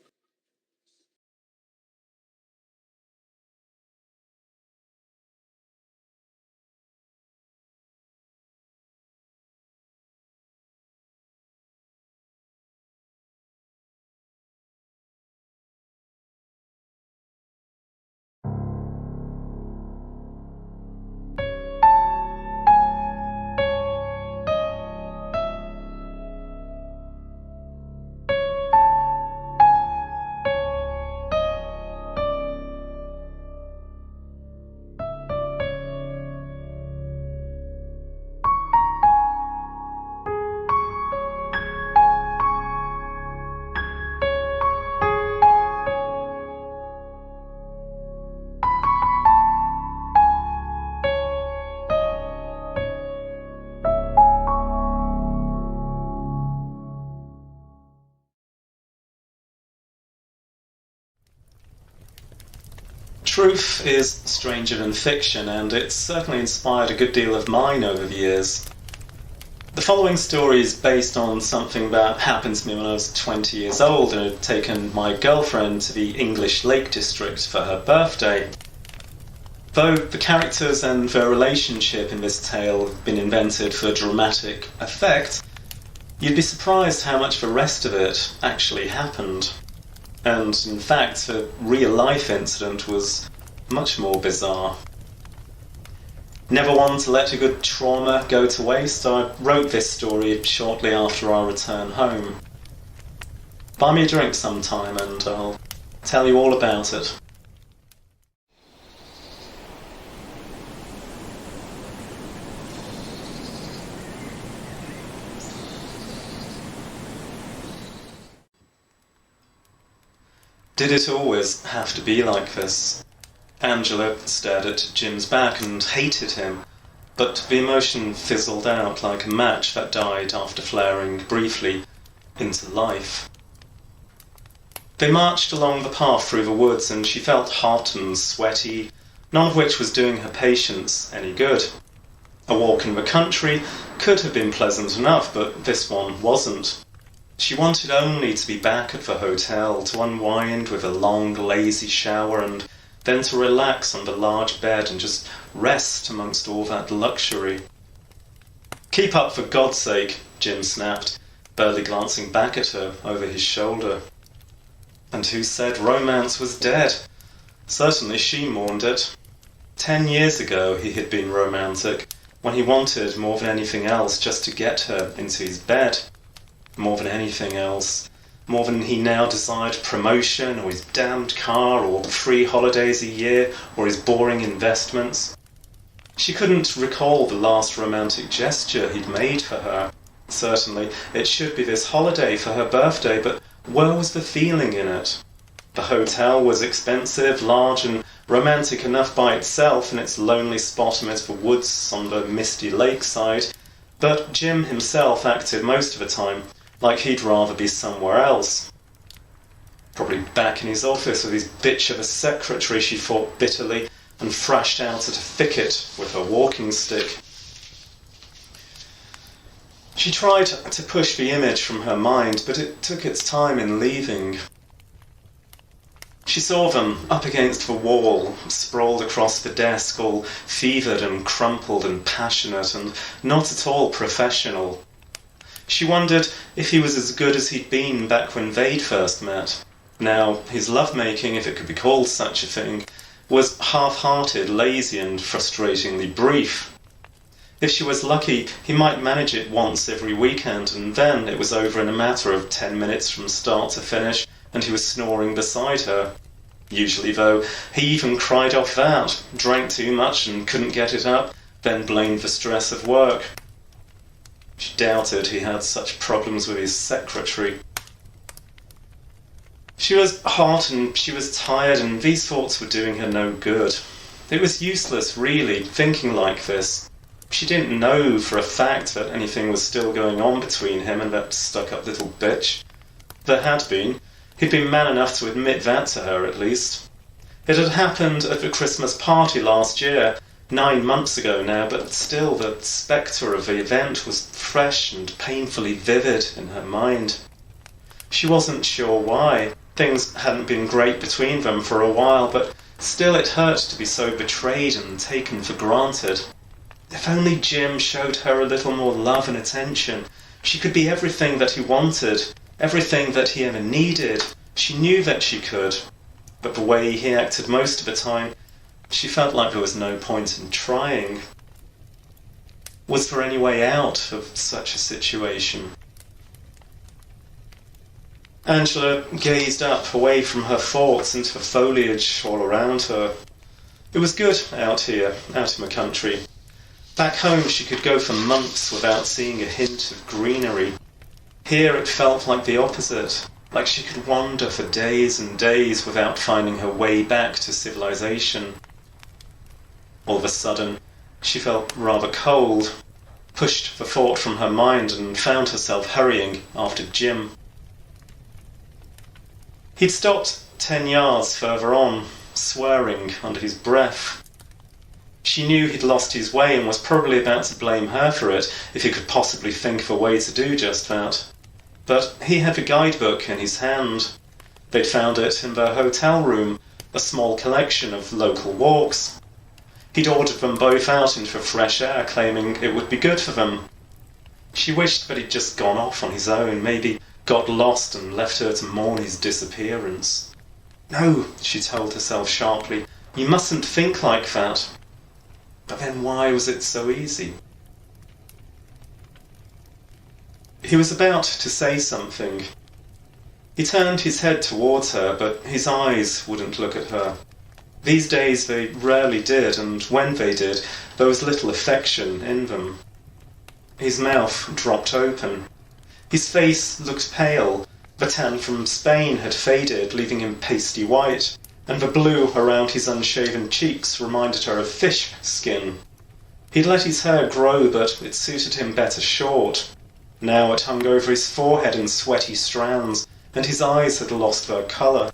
Truth is stranger than fiction, and it's certainly inspired a good deal of mine over the years. The following story is based on something that happened to me when I was 20 years old and had taken my girlfriend to the English Lake District for her birthday. Though the characters and their relationship in this tale have been invented for dramatic effect, you'd be surprised how much the rest of it actually happened. And in fact, the real-life incident was much more bizarre. Never one to let a good trauma go to waste, I wrote this story shortly after our return home. Buy me a drink sometime and I'll tell you all about it. Did it always have to be like this? Angela stared at Jim's back and hated him, but the emotion fizzled out like a match that died after flaring briefly into life. They marched along the path through the woods and she felt hot and sweaty, none of which was doing her patience any good. A walk in the country could have been pleasant enough, but this one wasn't. She wanted only to be back at the hotel, to unwind with a long, lazy shower and then to relax on the large bed and just rest amongst all that luxury. "Keep up, for God's sake," Jim snapped, barely glancing back at her over his shoulder. And who said romance was dead? Certainly she mourned it. 10 years ago he had been romantic, when he wanted more than anything else just to get her into his bed. More than anything else. More than he now desired promotion, or his damned car, or 3 holidays a year, or his boring investments. She couldn't recall the last romantic gesture he'd made for her. Certainly, it should be this holiday for her birthday, but where was the feeling in it? The hotel was expensive, large, and romantic enough by itself in its lonely spot amidst the woods on the misty lakeside, but Jim himself acted most of the time like he'd rather be somewhere else. Probably back in his office with his bitch of a secretary, she thought bitterly, and thrashed out at a thicket with her walking stick. She tried to push the image from her mind, but it took its time in leaving. She saw them up against the wall, sprawled across the desk, all fevered and crumpled and passionate, and not at all professional. She wondered if he was as good as he'd been back when they'd first met. Now, his lovemaking, if it could be called such a thing, was half-hearted, lazy and frustratingly brief. If she was lucky, he might manage it once every weekend, and then it was over in a matter of 10 minutes from start to finish, and he was snoring beside her. Usually, though, he even cried off that, drank too much and couldn't get it up, then blamed the stress of work. She doubted he had such problems with his secretary. She was hot and she was tired, and these thoughts were doing her no good. It was useless, really, thinking like this. She didn't know for a fact that anything was still going on between him and that stuck-up little bitch. There had been. He'd been man enough to admit that to her, at least. It had happened at the Christmas party last year, 9 months ago now, but still the spectre of the event was fresh and painfully vivid in her mind. She wasn't sure why. Things hadn't been great between them for a while, but still it hurt to be so betrayed and taken for granted. If only Jim showed her a little more love and attention, she could be everything that he wanted, everything that he ever needed. She knew that she could, but the way he acted most of the time, she felt like there was no point in trying. Was there any way out of such a situation? Angela gazed up away from her thoughts into the foliage all around her. It was good out here, out in the country. Back home she could go for months without seeing a hint of greenery. Here it felt like the opposite, like she could wander for days and days without finding her way back to civilization. All of a sudden, she felt rather cold, pushed the thought from her mind and found herself hurrying after Jim. He'd stopped 10 yards further on, swearing under his breath. She knew he'd lost his way and was probably about to blame her for it if he could possibly think of a way to do just that. But he had the guidebook in his hand. They'd found it in their hotel room, a small collection of local walks. He'd ordered them both out into the fresh air, claiming it would be good for them. She wished that he'd just gone off on his own, maybe got lost and left her to mourn his disappearance. No, she told herself sharply, you mustn't think like that. But then why was it so easy? He was about to say something. He turned his head towards her, but his eyes wouldn't look at her. These days they rarely did, and when they did, there was little affection in them. His mouth dropped open. His face looked pale. The tan from Spain had faded, leaving him pasty white, and the blue around his unshaven cheeks reminded her of fish skin. He'd let his hair grow, but it suited him better short. Now it hung over his forehead in sweaty strands, and his eyes had lost their colour.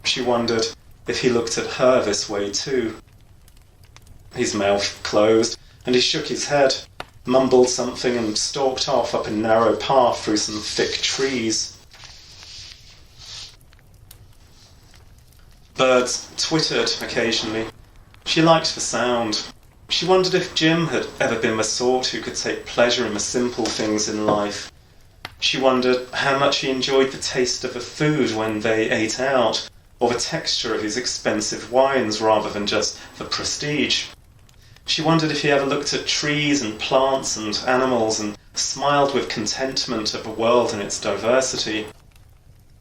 She wondered if he looked at her this way too. His mouth closed, and he shook his head, mumbled something and stalked off up a narrow path through some thick trees. Birds twittered occasionally. She liked the sound. She wondered if Jim had ever been the sort who could take pleasure in the simple things in life. She wondered how much he enjoyed the taste of the food when they ate out, or the texture of his expensive wines rather than just the prestige. She wondered if he ever looked at trees and plants and animals and smiled with contentment at the world and its diversity.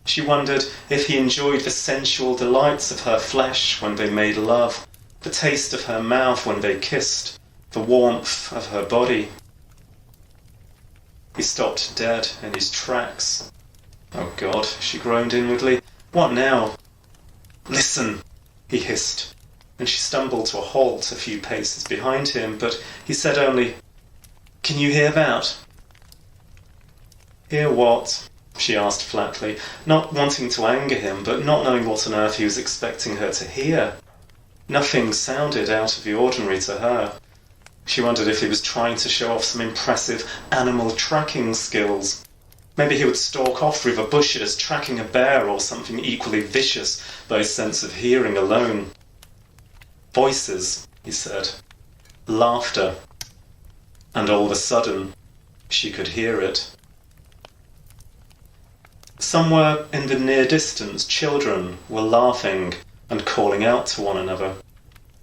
She wondered if he enjoyed the sensual delights of her flesh when they made love, the taste of her mouth when they kissed, the warmth of her body. He stopped dead in his tracks. Oh God, she groaned inwardly. What now? Listen, he hissed, and she stumbled to a halt a few paces behind him, but he said only, Can you hear that? Hear what? She asked flatly, not wanting to anger him, but not knowing what on earth he was expecting her to hear. Nothing sounded out of the ordinary to her. She wondered if he was trying to show off some impressive animal tracking skills. Maybe he would stalk off through the bushes, tracking a bear or something equally vicious by his sense of hearing alone. Voices, he said. Laughter. And all of a sudden, she could hear it. Somewhere in the near distance, children were laughing and calling out to one another.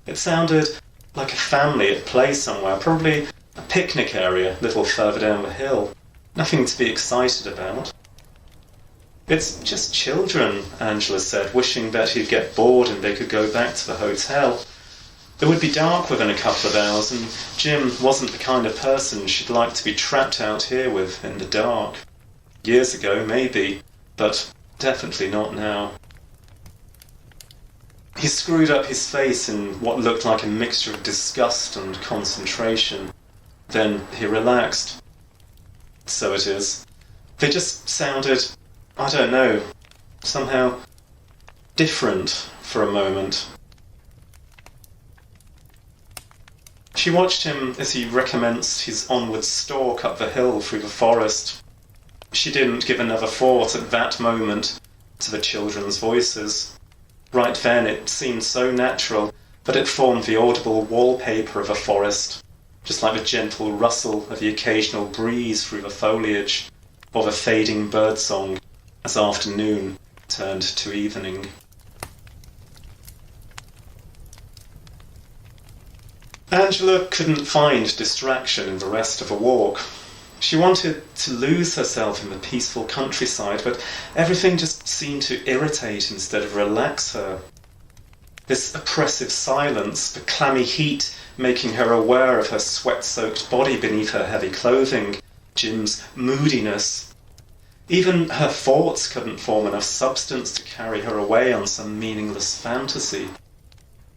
It sounded like a family at play somewhere, probably a picnic area a little further down the hill. Nothing to be excited about. It's just children, Angela said, wishing that he'd get bored and they could go back to the hotel. It would be dark within a couple of hours, and Jim wasn't the kind of person she'd like to be trapped out here with in the dark. Years ago, maybe, but definitely not now. He screwed up his face in what looked like a mixture of disgust and concentration. Then he relaxed. So it is. They just sounded, I don't know, somehow different for a moment. She watched him as he recommenced his onward stalk up the hill through the forest. She didn't give another thought at that moment to the children's voices. Right then it seemed so natural that it formed the audible wallpaper of a forest, just like the gentle rustle of the occasional breeze through the foliage, or the fading birdsong as afternoon turned to evening. Angela couldn't find distraction in the rest of the walk. She wanted to lose herself in the peaceful countryside, but everything just seemed to irritate instead of relax her. This oppressive silence, the clammy heat making her aware of her sweat-soaked body beneath her heavy clothing, Jim's moodiness. Even her thoughts couldn't form enough substance to carry her away on some meaningless fantasy.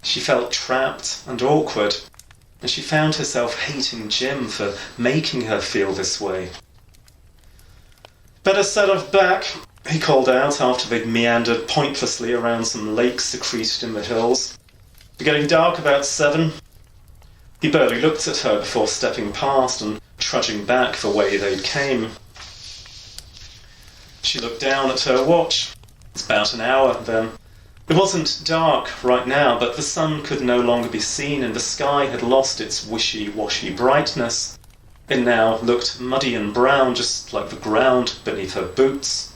She felt trapped and awkward, and she found herself hating Jim for making her feel this way. "Better set off back," he called out after they'd meandered pointlessly around some lakes secreted in the hills. "It's getting dark about 7. He barely looked at her before stepping past and trudging back the way they'd came. She looked down at her watch. It's about an hour, then. It wasn't dark right now, but the sun could no longer be seen, and the sky had lost its wishy-washy brightness. It now looked muddy and brown, just like the ground beneath her boots.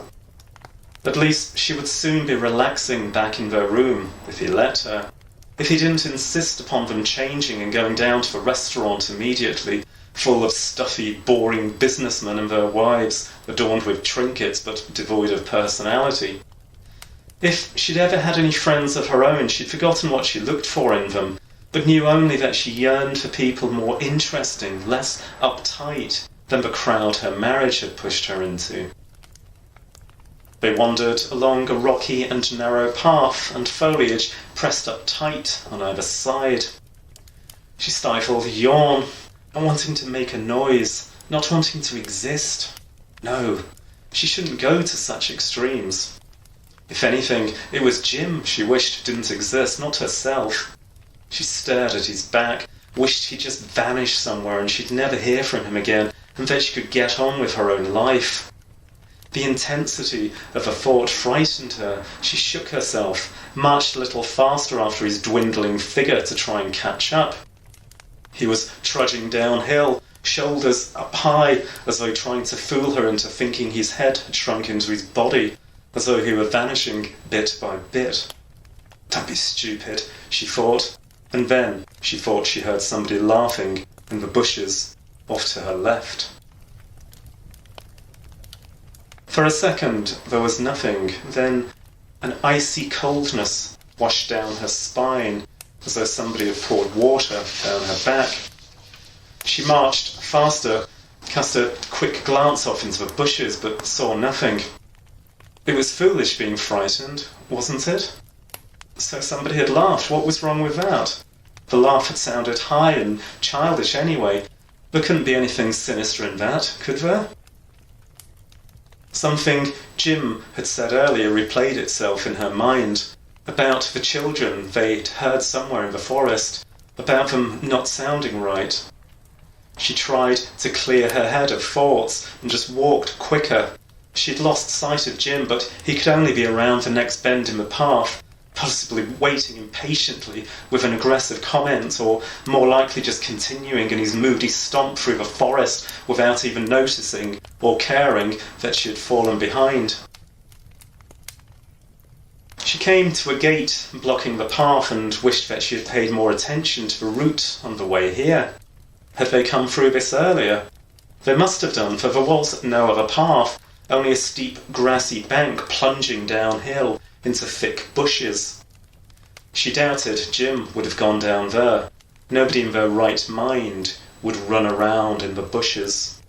At least she would soon be relaxing back in their room, if he let her. If he didn't insist upon them changing and going down to the restaurant immediately, full of stuffy, boring businessmen and their wives, adorned with trinkets but devoid of personality. If she'd ever had any friends of her own, she'd forgotten what she looked for in them, but knew only that she yearned for people more interesting, less uptight than the crowd her marriage had pushed her into. They wandered along a rocky and narrow path, and foliage pressed up tight on either side. She stifled a yawn, not wanting to make a noise, not wanting to exist. No, she shouldn't go to such extremes. If anything, it was Jim she wished didn't exist, not herself. She stared at his back, wished he'd just vanish somewhere and she'd never hear from him again, and that she could get on with her own life. The intensity of the thought frightened her. She shook herself, marched a little faster after his dwindling figure to try and catch up. He was trudging downhill, shoulders up high, as though trying to fool her into thinking his head had shrunk into his body, as though he were vanishing bit by bit. Don't be stupid, she thought, and then she thought she heard somebody laughing in the bushes off to her left. For a second there was nothing, then an icy coldness washed down her spine, as though somebody had poured water down her back. She marched faster, cast a quick glance off into the bushes, but saw nothing. It was foolish being frightened, wasn't it? So somebody had laughed. What was wrong with that? The laugh had sounded high and childish anyway. There couldn't be anything sinister in that, could there? Something Jim had said earlier replayed itself in her mind, about the children they'd heard somewhere in the forest, about them not sounding right. She tried to clear her head of thoughts and just walked quicker. She'd lost sight of Jim, but he could only be around the next bend in the path, possibly waiting impatiently with an aggressive comment, or more likely just continuing in his moody stomp through the forest without even noticing or caring that she had fallen behind. She came to a gate blocking the path and wished that she had paid more attention to the route on the way here. Had they come through this earlier? They must have done, for there was no other path, only a steep grassy bank plunging downhill into thick bushes. She doubted Jim would have gone down there. Nobody in their right mind would run around in the bushes.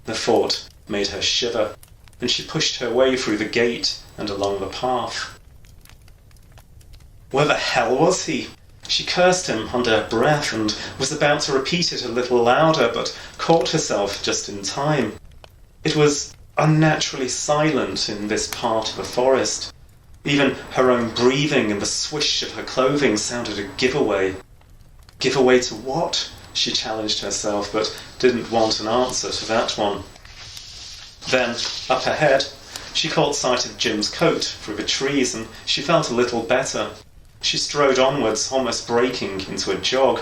The thought made her shiver, and she pushed her way through the gate and along the path. Where the hell was he? She cursed him under her breath and was about to repeat it a little louder, but caught herself just in time. It was unnaturally silent in this part of the forest. Even her own breathing and the swish of her clothing sounded a giveaway. Give away to what? She challenged herself, but didn't want an answer to that one. Then, up ahead, she caught sight of Jim's coat through the trees, and she felt a little better. She strode onwards, almost breaking into a jog.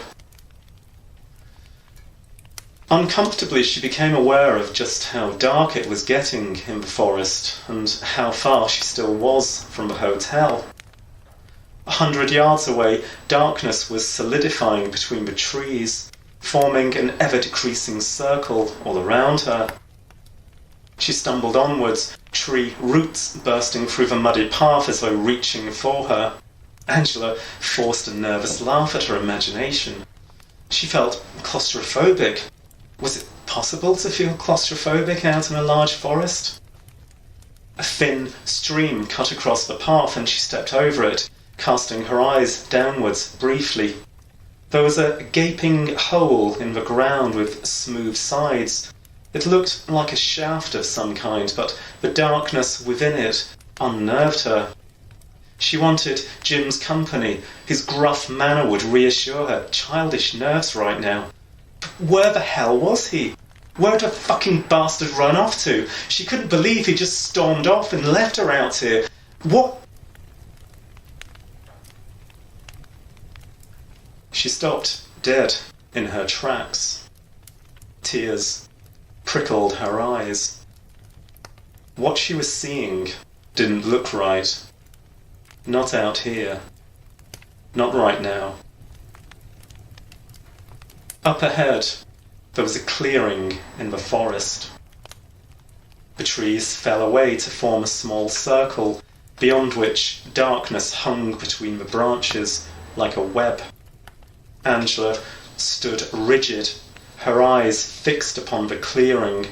Uncomfortably, she became aware of just how dark it was getting in the forest, and how far she still was from the hotel. 100 yards away, darkness was solidifying between the trees, forming an ever-decreasing circle all around her. She stumbled onwards, tree roots bursting through the muddy path as though reaching for her. Angela forced a nervous laugh at her imagination. She felt claustrophobic. Was it possible to feel claustrophobic out in a large forest? A thin stream cut across the path and she stepped over it, casting her eyes downwards briefly. There was a gaping hole in the ground with smooth sides. It looked like a shaft of some kind, but the darkness within it unnerved her. She wanted Jim's company. His gruff manner would reassure her childish nerves right now. But where the hell was he? Where had a fucking bastard run off to? She couldn't believe he just stormed off and left her out here. What? She stopped dead in her tracks. Tears prickled her eyes. What she was seeing didn't look right. Not out here. Not right now. Up ahead, there was a clearing in the forest. The trees fell away to form a small circle, beyond which darkness hung between the branches like a web. Angela stood rigid, her eyes fixed upon the clearing,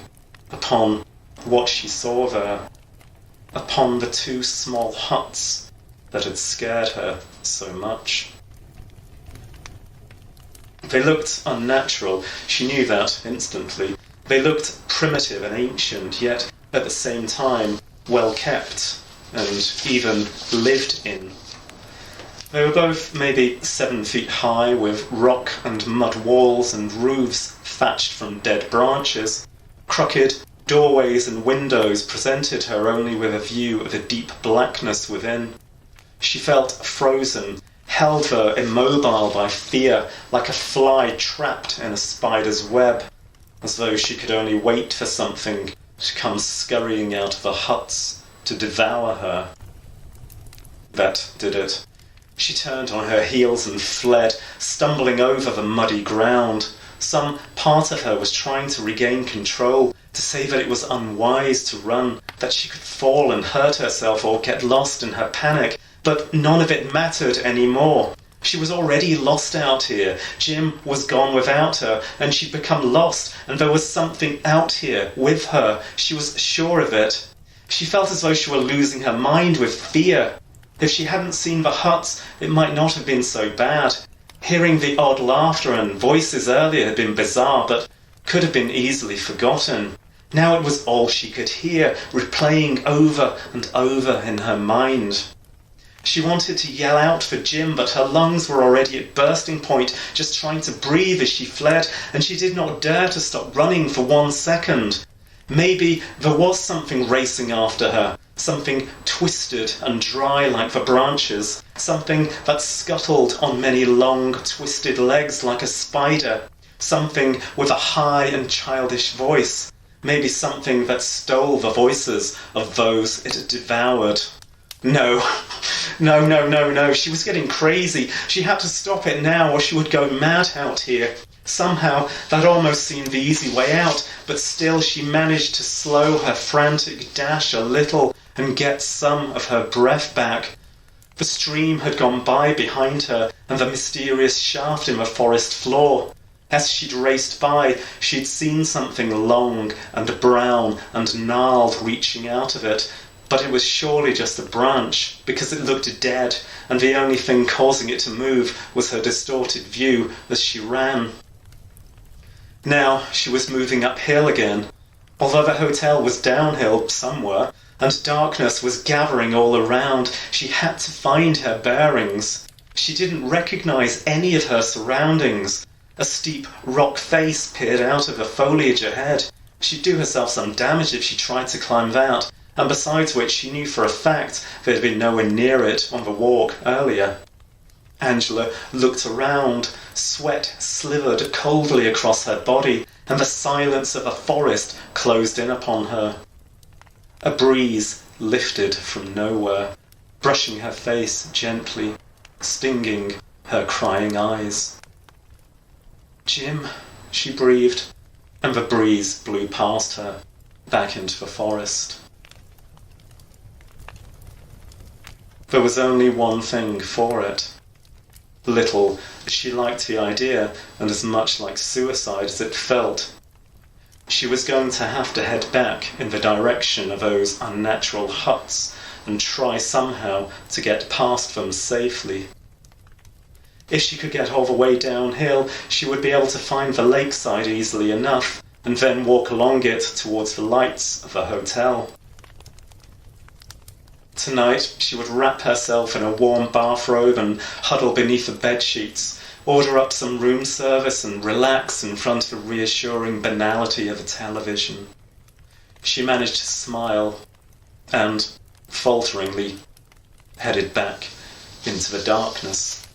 upon what she saw there, upon the two small huts that had scared her so much. They looked unnatural. She knew that instantly. They looked primitive and ancient, yet at the same time well kept and even lived in. They were both maybe 7 feet high, with rock and mud walls and roofs thatched from dead branches. Crooked doorways and windows presented her only with a view of the deep blackness within. She felt frozen, held there immobile by fear, like a fly trapped in a spider's web, as though she could only wait for something to come scurrying out of the huts to devour her. That did it. She turned on her heels and fled, stumbling over the muddy ground. Some part of her was trying to regain control, to say that it was unwise to run, that she could fall and hurt herself or get lost in her panic. But none of it mattered anymore. She was already lost out here. Jim was gone without her, and she'd become lost, and there was something out here with her. She was sure of it. She felt as though she were losing her mind with fear. If she hadn't seen the huts, it might not have been so bad. Hearing the odd laughter and voices earlier had been bizarre, but could have been easily forgotten. Now it was all she could hear, replaying over and over in her mind. She wanted to yell out for Jim, but her lungs were already at bursting point, just trying to breathe as she fled, and she did not dare to stop running for 1 second. Maybe there was something racing after her, something twisted and dry like the branches, something that scuttled on many long, twisted legs like a spider, something with a high and childish voice, maybe something that stole the voices of those it had devoured. No. No. She was getting crazy. She had to stop it now or she would go mad out here. Somehow, that almost seemed the easy way out, but still she managed to slow her frantic dash a little and get some of her breath back. The stream had gone by behind her, and the mysterious shaft in the forest floor. As she'd raced by, she'd seen something long and brown and gnarled reaching out of it, but it was surely just a branch, because it looked dead, and the only thing causing it to move was her distorted view as she ran. Now she was moving uphill again, although the hotel was downhill somewhere, and darkness was gathering all around. She had to find her bearings. She didn't recognize any of her surroundings. A steep rock face peered out of the foliage ahead. She'd do herself some damage if she tried to climb that, and besides which she knew for a fact there'd been nowhere near it on the walk earlier. Angela looked around. Sweat slithered coldly across her body, and the silence of the forest closed in upon her. A breeze lifted from nowhere, brushing her face gently, stinging her crying eyes. "Jim," she breathed, and the breeze blew past her, back into the forest. There was only one thing for it. Little as she liked the idea, and as much like suicide as it felt, she was going to have to head back in the direction of those unnatural huts and try somehow to get past them safely. If she could get all the way downhill, she would be able to find the lakeside easily enough, and then walk along it towards the lights of the hotel. Tonight she would wrap herself in a warm bathrobe and huddle beneath the bedsheets, order up some room service and relax in front of the reassuring banality of a television. She managed to smile and, falteringly, headed back into the darkness.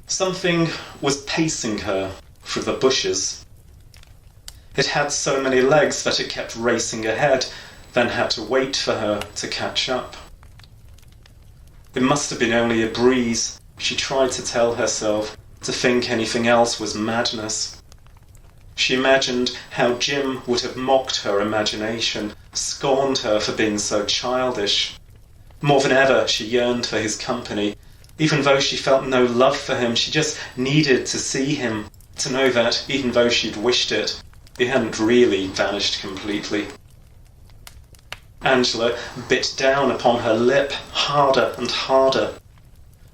Something was pacing her through the bushes. It had so many legs that it kept racing ahead, then had to wait for her to catch up. It must have been only a breeze, she tried to tell herself. To think anything else was madness. She imagined how Jim would have mocked her imagination, scorned her for being so childish. More than ever, she yearned for his company. Even though she felt no love for him, she just needed to see him, to know that, even though she'd wished it, he hadn't really vanished completely. Angela bit down upon her lip harder and harder.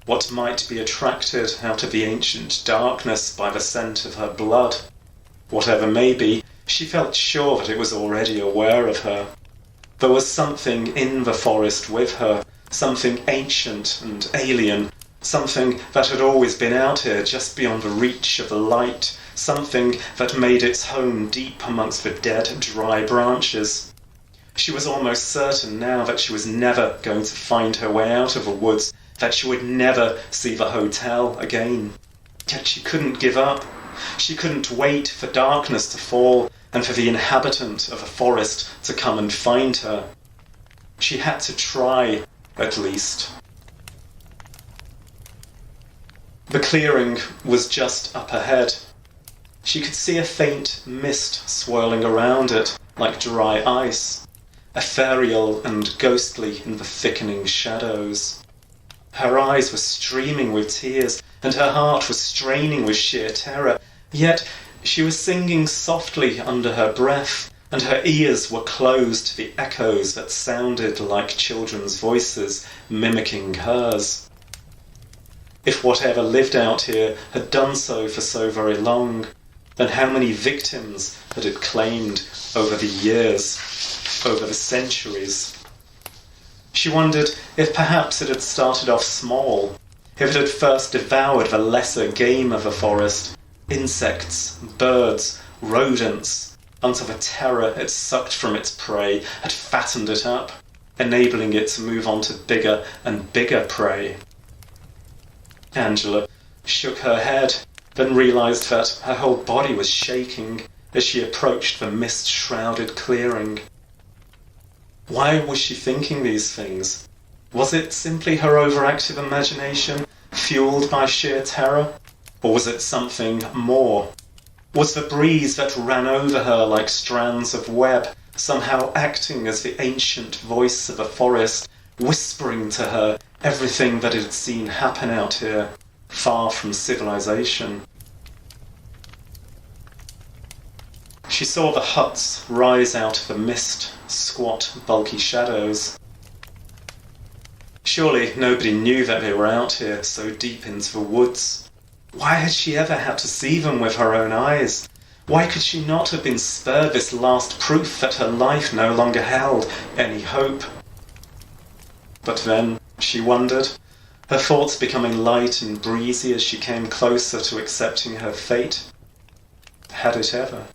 What might be attracted out of the ancient darkness by the scent of her blood? Whatever may be, she felt sure that it was already aware of her. There was something in the forest with her, something ancient and alien, something that had always been out here just beyond the reach of the light, something that made its home deep amongst the dead, dry branches. She was almost certain now that she was never going to find her way out of the woods, that she would never see the hotel again. Yet she couldn't give up. She couldn't wait for darkness to fall and for the inhabitant of the forest to come and find her. She had to try, at least. The clearing was just up ahead. She could see a faint mist swirling around it, like dry ice, ethereal and ghostly in the thickening shadows. Her eyes were streaming with tears, and her heart was straining with sheer terror, yet she was singing softly under her breath, and her ears were closed to the echoes that sounded like children's voices mimicking hers. If whatever lived out here had done so for so very long, then how many victims had it claimed over the years, over the centuries? She wondered if perhaps it had started off small, if it had first devoured the lesser game of the forest, insects, birds, rodents, until the terror it sucked from its prey had fattened it up, enabling it to move on to bigger and bigger prey. Angela shook her head, then realized that her whole body was shaking, as she approached the mist-shrouded clearing. Why was she thinking these things? Was it simply her overactive imagination, fueled by sheer terror? Or was it something more? Was the breeze that ran over her like strands of web somehow acting as the ancient voice of a forest, whispering to her everything that it had seen happen out here, far from civilization? She saw the huts rise out of the mist, squat, bulky shadows. Surely nobody knew that they were out here, so deep into the woods. Why had she ever had to see them with her own eyes? Why could she not have been spared this last proof that her life no longer held any hope? But then, she wondered, her thoughts becoming light and breezy as she came closer to accepting her fate. Had it ever?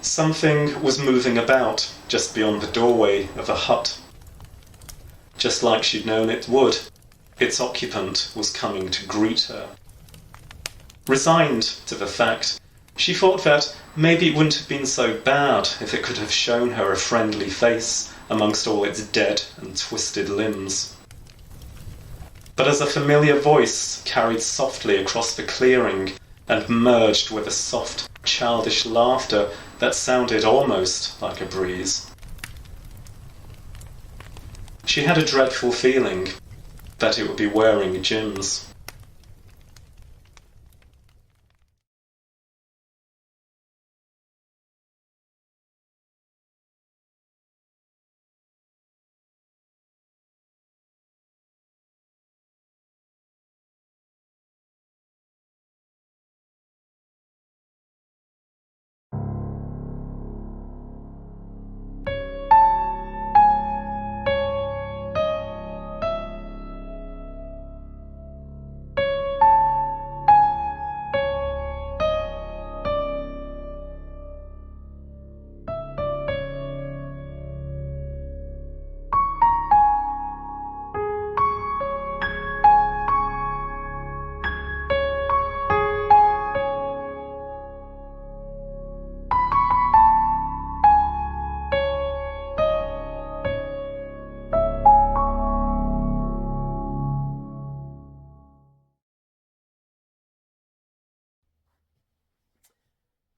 Something was moving about just beyond the doorway of the hut. Just like she'd known it would, its occupant was coming to greet her. Resigned to the fact, she thought that maybe it wouldn't have been so bad if it could have shown her a friendly face amongst all its dead and twisted limbs. But as a familiar voice carried softly across the clearing and merged with a soft, childish laughter that sounded almost like a breeze, she had a dreadful feeling that it would be wearing Jim's.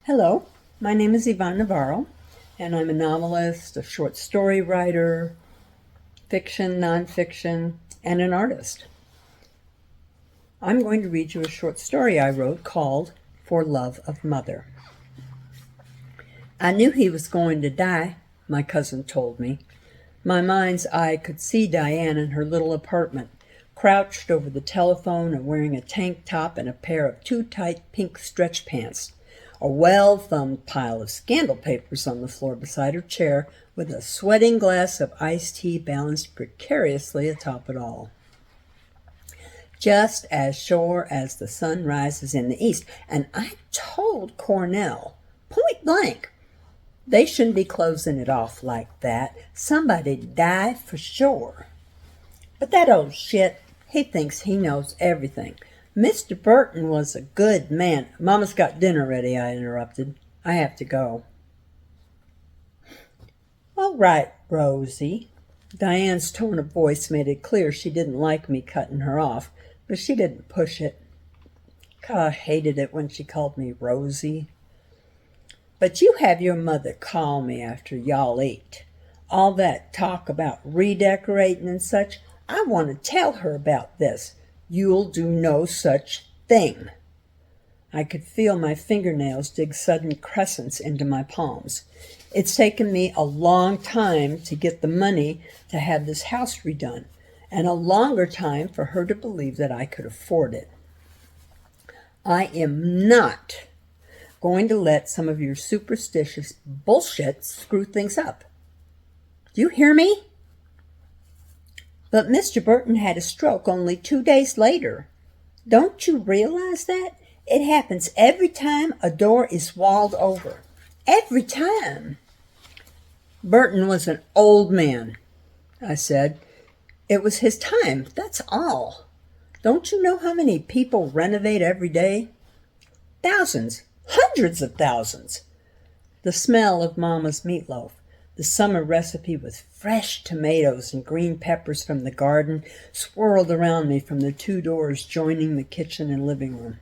Hello, my name is Yvonne Navarro, and I'm a novelist, a short story writer, fiction, nonfiction, and an artist. I'm going to read you a short story I wrote called For Love of Mother. I knew he was going to die, my cousin told me. My mind's eye could see Diane in her little apartment, crouched over the telephone and wearing a tank top and a pair of too tight pink stretch pants. A well-thumbed pile of scandal papers on the floor beside her chair, with a sweating glass of iced tea balanced precariously atop it all. Just as sure as the sun rises in the east, and I told Cornell, point blank, they shouldn't be closing it off like that. Somebody'd die for sure. But that old shit, he thinks he knows everything. Mr. Burton was a good man. Mama's got dinner ready, I interrupted. I have to go. All right, Rosie. Diane's tone of voice made it clear she didn't like me cutting her off, but she didn't push it. I hated it when she called me Rosie. But you have your mother call me after y'all ate. All that talk about redecorating and such, I want to tell her about this. You'll do no such thing. I could feel my fingernails dig sudden crescents into my palms. It's taken me a long time to get the money to have this house redone, and a longer time for her to believe that I could afford it. I am not going to let some of your superstitious bullshit screw things up. Do you hear me? But Mr. Burton had a stroke only 2 days later. Don't you realize that? It happens every time a door is walled over. Every time. Burton was an old man, I said. It was his time, that's all. Don't you know how many people renovate every day? Thousands, hundreds of thousands. The smell of Mama's meatloaf, the summer recipe with fresh tomatoes and green peppers from the garden, swirled around me from the 2 doors joining the kitchen and living room.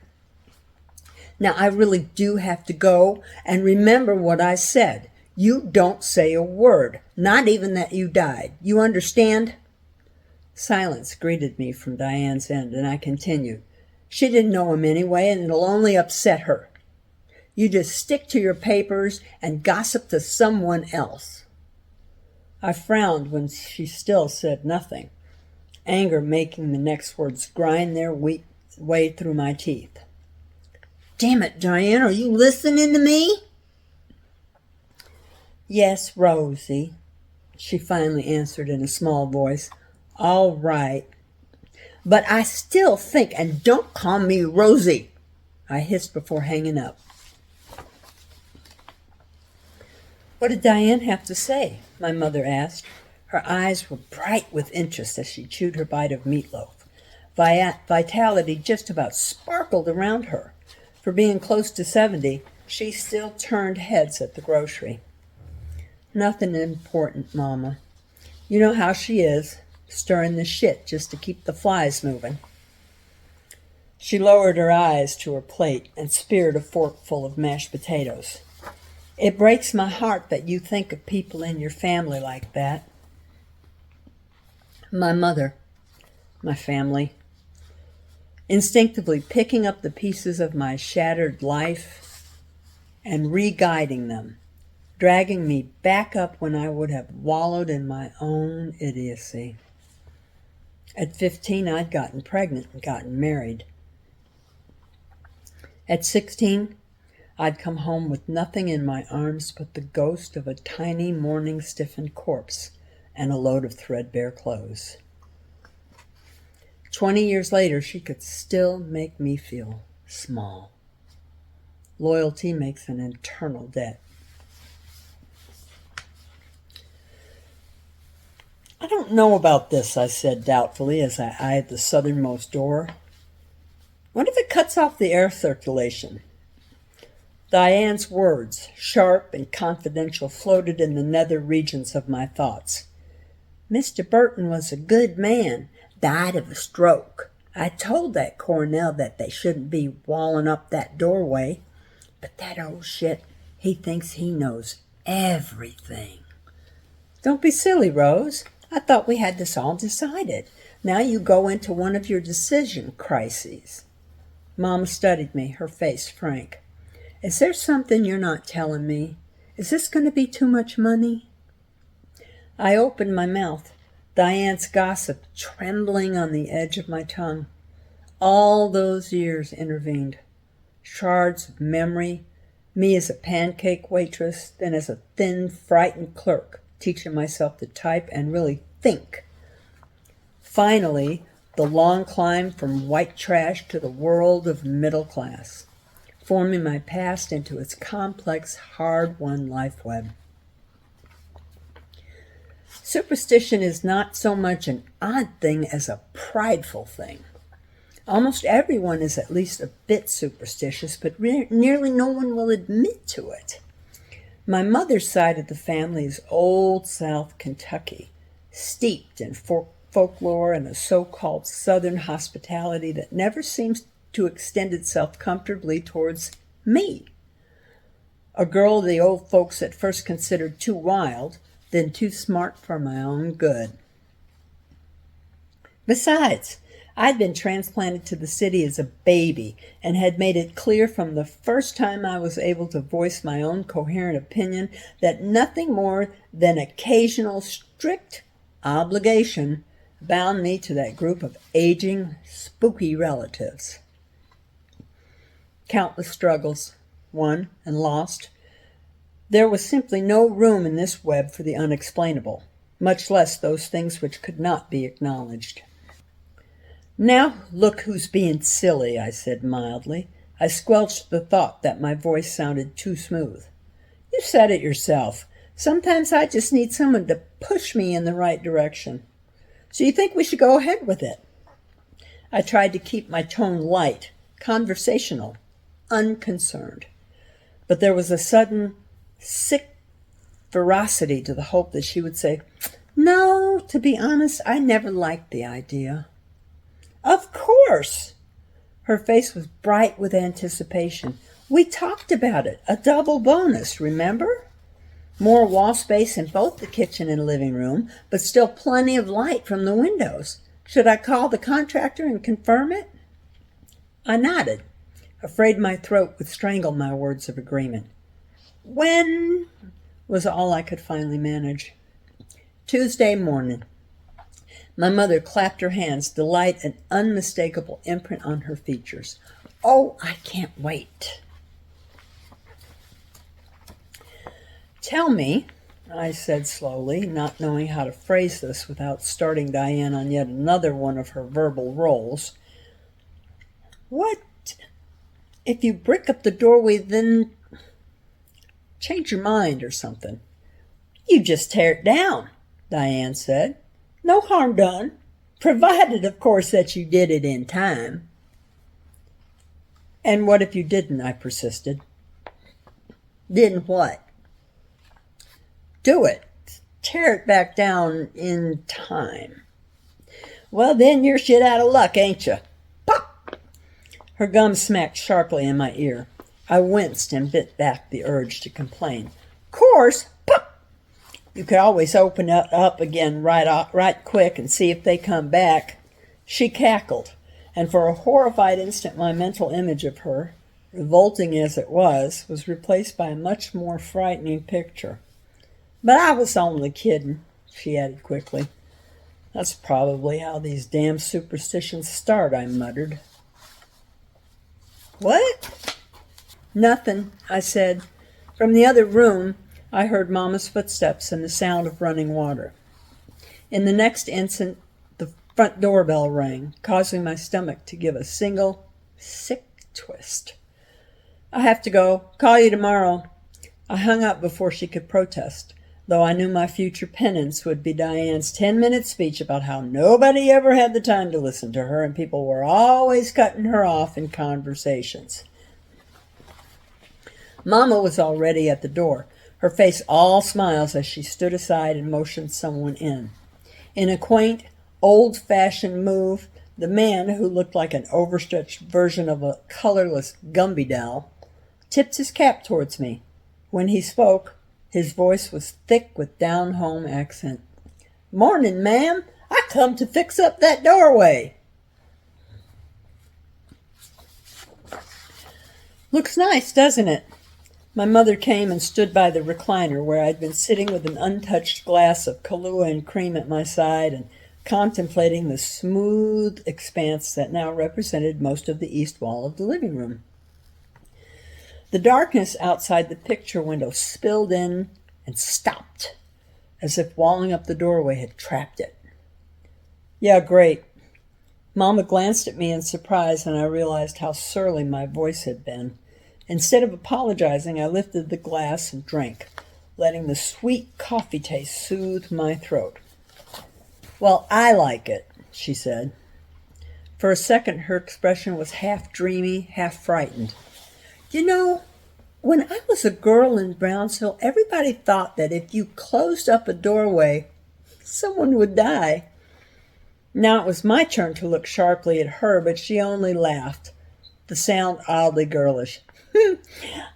Now, I really do have to go, and remember what I said. You don't say a word, not even that you died. You understand? Silence greeted me from Diane's end, and I continued. She didn't know him anyway, and it'll only upset her. You just stick to your papers and gossip to someone else. I frowned when she still said nothing, anger making the next words grind their way through my teeth. Damn it, Diane, are you listening to me? Yes, Rosie, she finally answered in a small voice. All right. But I still think, and don't call me Rosie, I hissed before hanging up. What did Diane have to say? My mother asked. Her eyes were bright with interest as she chewed her bite of meatloaf. Vitality just about sparkled around her. For being close to 70, she still turned heads at the grocery. Nothing important, Mama. You know how she is, stirring the shit just to keep the flies moving. She lowered her eyes to her plate and speared a forkful of mashed potatoes. It breaks my heart that you think of people in your family like that. My mother, my family, instinctively picking up the pieces of my shattered life and re-guiding them, dragging me back up when I would have wallowed in my own idiocy. At 15, I'd gotten pregnant and gotten married. At 16, I'd come home with nothing in my arms but the ghost of a tiny morning-stiffened corpse and a load of threadbare clothes. 20 years later, she could still make me feel small. Loyalty makes an eternal debt. I don't know about this, I said doubtfully as I eyed the southernmost door. What if it cuts off the air circulation? Diane's words, sharp and confidential, floated in the nether regions of my thoughts. Mr. Burton was a good man, died of a stroke. I told that Cornell that they shouldn't be walling up that doorway. But that old shit, he thinks he knows everything. Don't be silly, Rose. I thought we had this all decided. Now you go into one of your decision crises. Mama studied me, her face frank. Is there something you're not telling me? Is this going to be too much money? I opened my mouth, Diane's gossip trembling on the edge of my tongue. All those years intervened. Shards of memory, me as a pancake waitress, then as a thin, frightened clerk, teaching myself to type and really think. Finally, the long climb from white trash to the world of middle class, forming my past into its complex, hard-won life web. Superstition is not so much an odd thing as a prideful thing. Almost everyone is at least a bit superstitious, but nearly no one will admit to it. My mother's side of the family is Old South Kentucky, steeped in folklore and a so-called Southern hospitality that never seems to extend itself comfortably towards me. A girl the old folks at first considered too wild, then too smart for my own good. Besides, I'd been transplanted to the city as a baby and had made it clear from the first time I was able to voice my own coherent opinion that nothing more than occasional strict obligation bound me to that group of aging, spooky relatives. Countless struggles, won and lost. There was simply no room in this web for the unexplainable, much less those things which could not be acknowledged. Now look who's being silly, I said mildly. I squelched the thought that my voice sounded too smooth. You said it yourself. Sometimes I just need someone to push me in the right direction. So you think we should go ahead with it? I tried to keep my tone light, conversational, unconcerned. But there was a sudden, sick ferocity to the hope that she would say, "No, to be honest, I never liked the idea." "Of course!" Her face was bright with anticipation. "We talked about it, a double bonus, remember? More wall space in both the kitchen and living room, but still plenty of light from the windows. Should I call the contractor and confirm it?" I nodded, afraid my throat would strangle my words of agreement. "When?" was all I could finally manage. "Tuesday morning." My mother clapped her hands, delight an unmistakable imprint on her features. "Oh, I can't wait." "Tell me," I said slowly, not knowing how to phrase this without starting Diane on yet another one of her verbal rolls. "What if you brick up the doorway, then change your mind or something?" "You just tear it down," Diane said. "No harm done, provided, of course, that you did it in time." "And what if you didn't?" I persisted. "Didn't what?" "Do it. Tear it back down in time." "Well, then you're shit out of luck, ain't you?" Pop! Her gum smacked sharply in my ear. I winced and bit back the urge to complain. "Course, pop! You could always open it up again right quick and see if they come back." She cackled, and for a horrified instant my mental image of her, revolting as it was replaced by a much more frightening picture. "But I was only kidding," she added quickly. "That's probably how these damn superstitions start," I muttered. "What?" "Nothing," I said. From the other room, I heard Mama's footsteps and the sound of running water. In the next instant, the front doorbell rang, causing my stomach to give a single, sick twist. "I have to go. Call you tomorrow." I hung up before she could protest, though I knew my future penance would be Diane's 10-minute speech about how nobody ever had the time to listen to her and people were always cutting her off in conversations. Mama was already at the door, her face all smiles as she stood aside and motioned someone in. In a quaint, old-fashioned move, the man, who looked like an overstretched version of a colorless Gumby doll, tipped his cap towards me. When he spoke, his voice was thick with down-home accent. "Morning, ma'am. I come to fix up that doorway." "Looks nice, doesn't it?" My mother came and stood by the recliner where I'd been sitting with an untouched glass of Kahlua and cream at my side and contemplating the smooth expanse that now represented most of the east wall of the living room. The darkness outside the picture window spilled in and stopped, as if walling up the doorway had trapped it. "Yeah, great." Mama glanced at me in surprise, and I realized how surly my voice had been. Instead of apologizing, I lifted the glass and drank, letting the sweet coffee taste soothe my throat. "Well, I like it," she said. For a second, her expression was half dreamy, half frightened. "You know, when I was a girl in Brownsville, everybody thought that if you closed up a doorway, someone would die." Now it was my turn to look sharply at her, but she only laughed, the sound oddly girlish.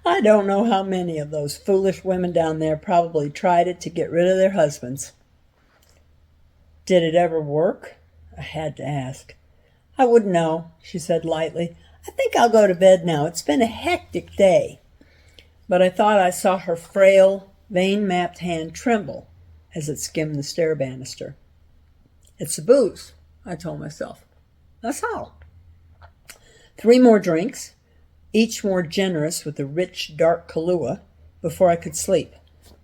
"I don't know how many of those foolish women down there probably tried it to get rid of their husbands." "Did it ever work?" I had to ask. "I wouldn't know," she said lightly. "I think I'll go to bed now. It's been a hectic day." But I thought I saw her frail, vein-mapped hand tremble as it skimmed the stair banister. "It's the booze," I told myself. "That's all." 3 more drinks, each more generous with the rich, dark Kahlua, before I could sleep.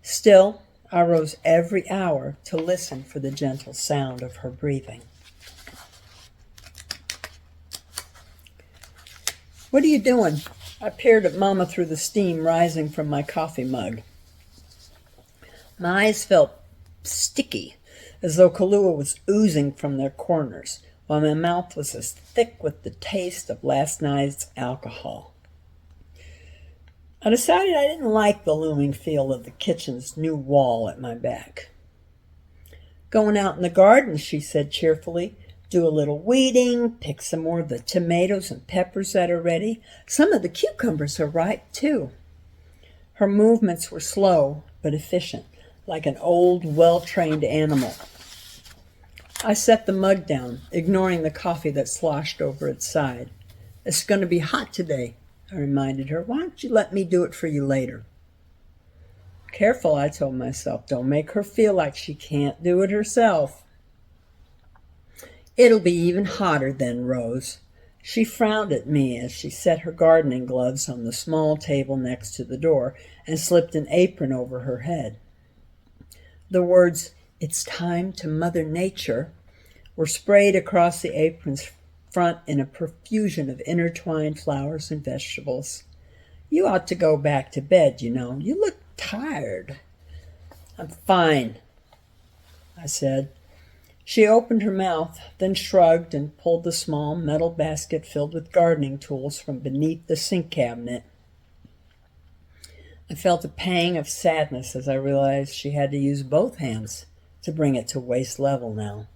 Still, I rose every hour to listen for the gentle sound of her breathing. "What are you doing?" I peered at Mama through the steam rising from my coffee mug. My eyes felt sticky, as though Kahlua was oozing from their corners. while my mouth was as thick with the taste of last night's alcohol. I decided I didn't like the looming feel of the kitchen's new wall at my back. "Going out in the garden," she said cheerfully. "Do a little weeding, pick some more of the tomatoes and peppers that are ready. Some of the cucumbers are ripe, too." Her movements were slow but efficient, like an old, well-trained animal. I set the mug down, ignoring the coffee that sloshed over its side. "It's going to be hot today," I reminded her. "Why don't you let me do it for you later?" Careful, I told myself. Don't make her feel like she can't do it herself. "It'll be even hotter then, Rose." She frowned at me as she set her gardening gloves on the small table next to the door and slipped an apron over her head. The words, "It's time to Mother Nature," were sprayed across the apron's front in a profusion of intertwined flowers and vegetables. "You ought to go back to bed, you know. You look tired." "I'm fine," I said. She opened her mouth, then shrugged and pulled the small metal basket filled with gardening tools from beneath the sink cabinet. I felt a pang of sadness as I realized she had to use both hands to bring it to waist level now.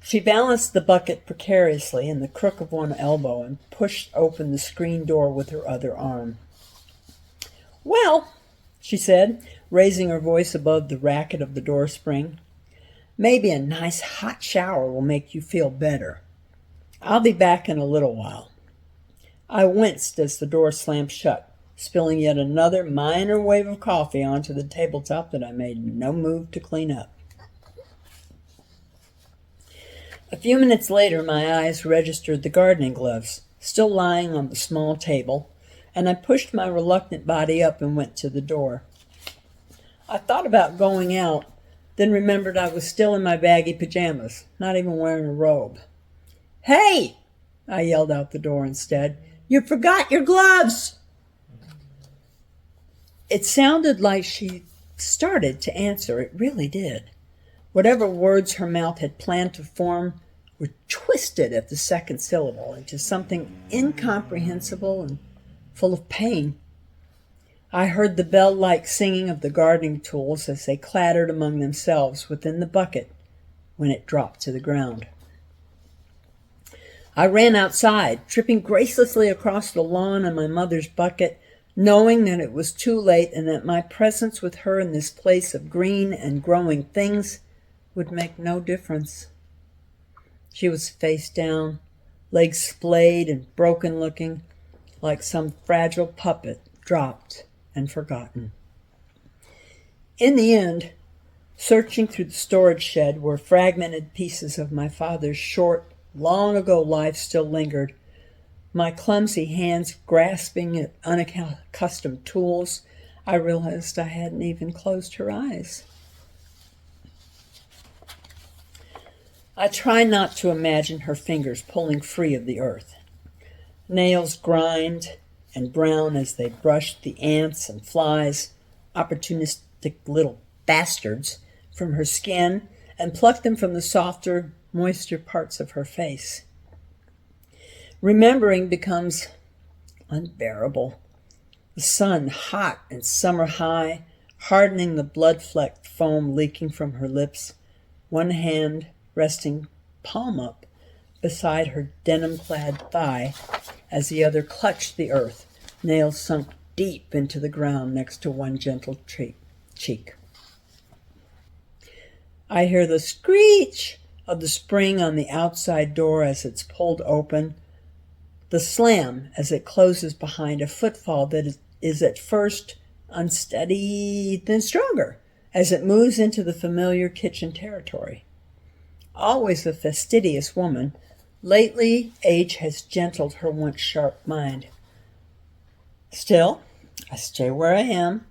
She balanced the bucket precariously in the crook of one elbow and pushed open the screen door with her other arm. "Well," she said, raising her voice above the racket of the door spring, "maybe a nice hot shower will make you feel better. I'll be back in a little while." I winced as the door slammed shut, spilling yet another minor wave of coffee onto the tabletop that I made no move to clean up. A few minutes later, my eyes registered the gardening gloves, still lying on the small table, and I pushed my reluctant body up and went to the door. I thought about going out, then remembered I was still in my baggy pajamas, not even wearing a robe. "Hey!" I yelled out the door instead. "You forgot your gloves!" It sounded like she started to answer. It really did. Whatever words her mouth had planned to form were twisted at the second syllable into something incomprehensible and full of pain. I heard the bell-like singing of the gardening tools as they clattered among themselves within the bucket when it dropped to the ground. I ran outside, tripping gracelessly across the lawn on my mother's bucket, knowing that it was too late and that my presence with her in this place of green and growing things would make no difference. She was face down, legs splayed and broken-looking, like some fragile puppet dropped and forgotten. In the end, searching through the storage shed where fragmented pieces of my father's short, long-ago life still lingered, my clumsy hands grasping at unaccustomed tools, I realized I hadn't even closed her eyes. I try not to imagine her fingers pulling free of the earth. Nails grimed and brown as they brushed the ants and flies, opportunistic little bastards, from her skin and plucked them from the softer, moister parts of her face. Remembering becomes unbearable. The sun, hot and summer high, hardening the blood-flecked foam leaking from her lips, one hand resting palm up beside her denim-clad thigh as the other clutched the earth, nails sunk deep into the ground next to one gentle cheek. I hear the screech of the spring on the outside door as it's pulled open, the slam as it closes behind a footfall that is at first unsteady, then stronger, as it moves into the familiar kitchen territory. Always a fastidious woman, lately age has gentled her once sharp mind. Still, I stay where I am,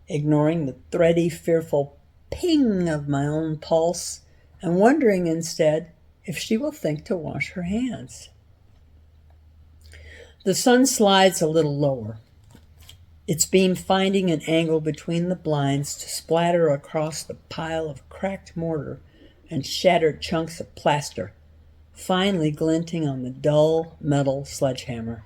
ignoring the thready, fearful ping of my own pulse, and wondering instead if she will think to wash her hands. The sun slides a little lower, its beam finding an angle between the blinds to splatter across the pile of cracked mortar and shattered chunks of plaster finally glinting on the dull metal sledgehammer.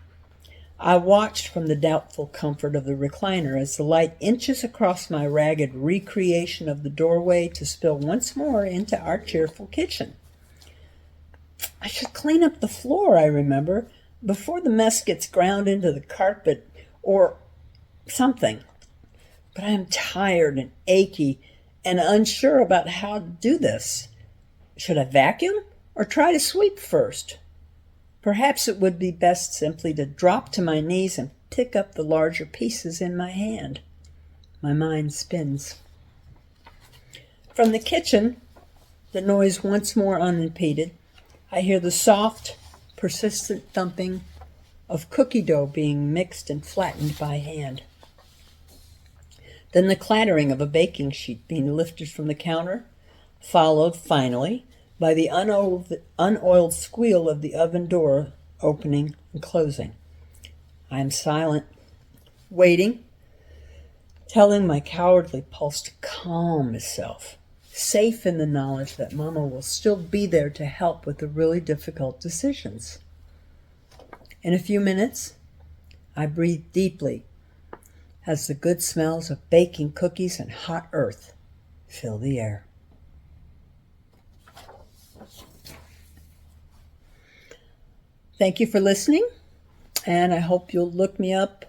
I watched from the doubtful comfort of the recliner as the light inches across my ragged recreation of the doorway to spill once more into our cheerful kitchen. I should clean up the floor, I remember, before the mess gets ground into the carpet or something. But I am tired and achy and unsure about how to do this. Should I vacuum or try to sweep first? Perhaps it would be best simply to drop to my knees and pick up the larger pieces in my hand. My mind spins. From the kitchen, the noise once more unimpeded, I hear the soft, persistent thumping of cookie dough being mixed and flattened by hand. Then the clattering of a baking sheet being lifted from the counter, followed, finally, by the unoiled squeal of the oven door opening and closing. I am silent, waiting, telling my cowardly pulse to calm itself, safe in the knowledge that Mama will still be there to help with the really difficult decisions. In a few minutes, I breathe deeply as the good smells of baking cookies and hot earth fill the air. Thank you for listening, and I hope you'll look me up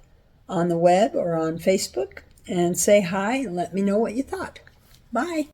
on the web or on Facebook and say hi and let me know what you thought. Bye.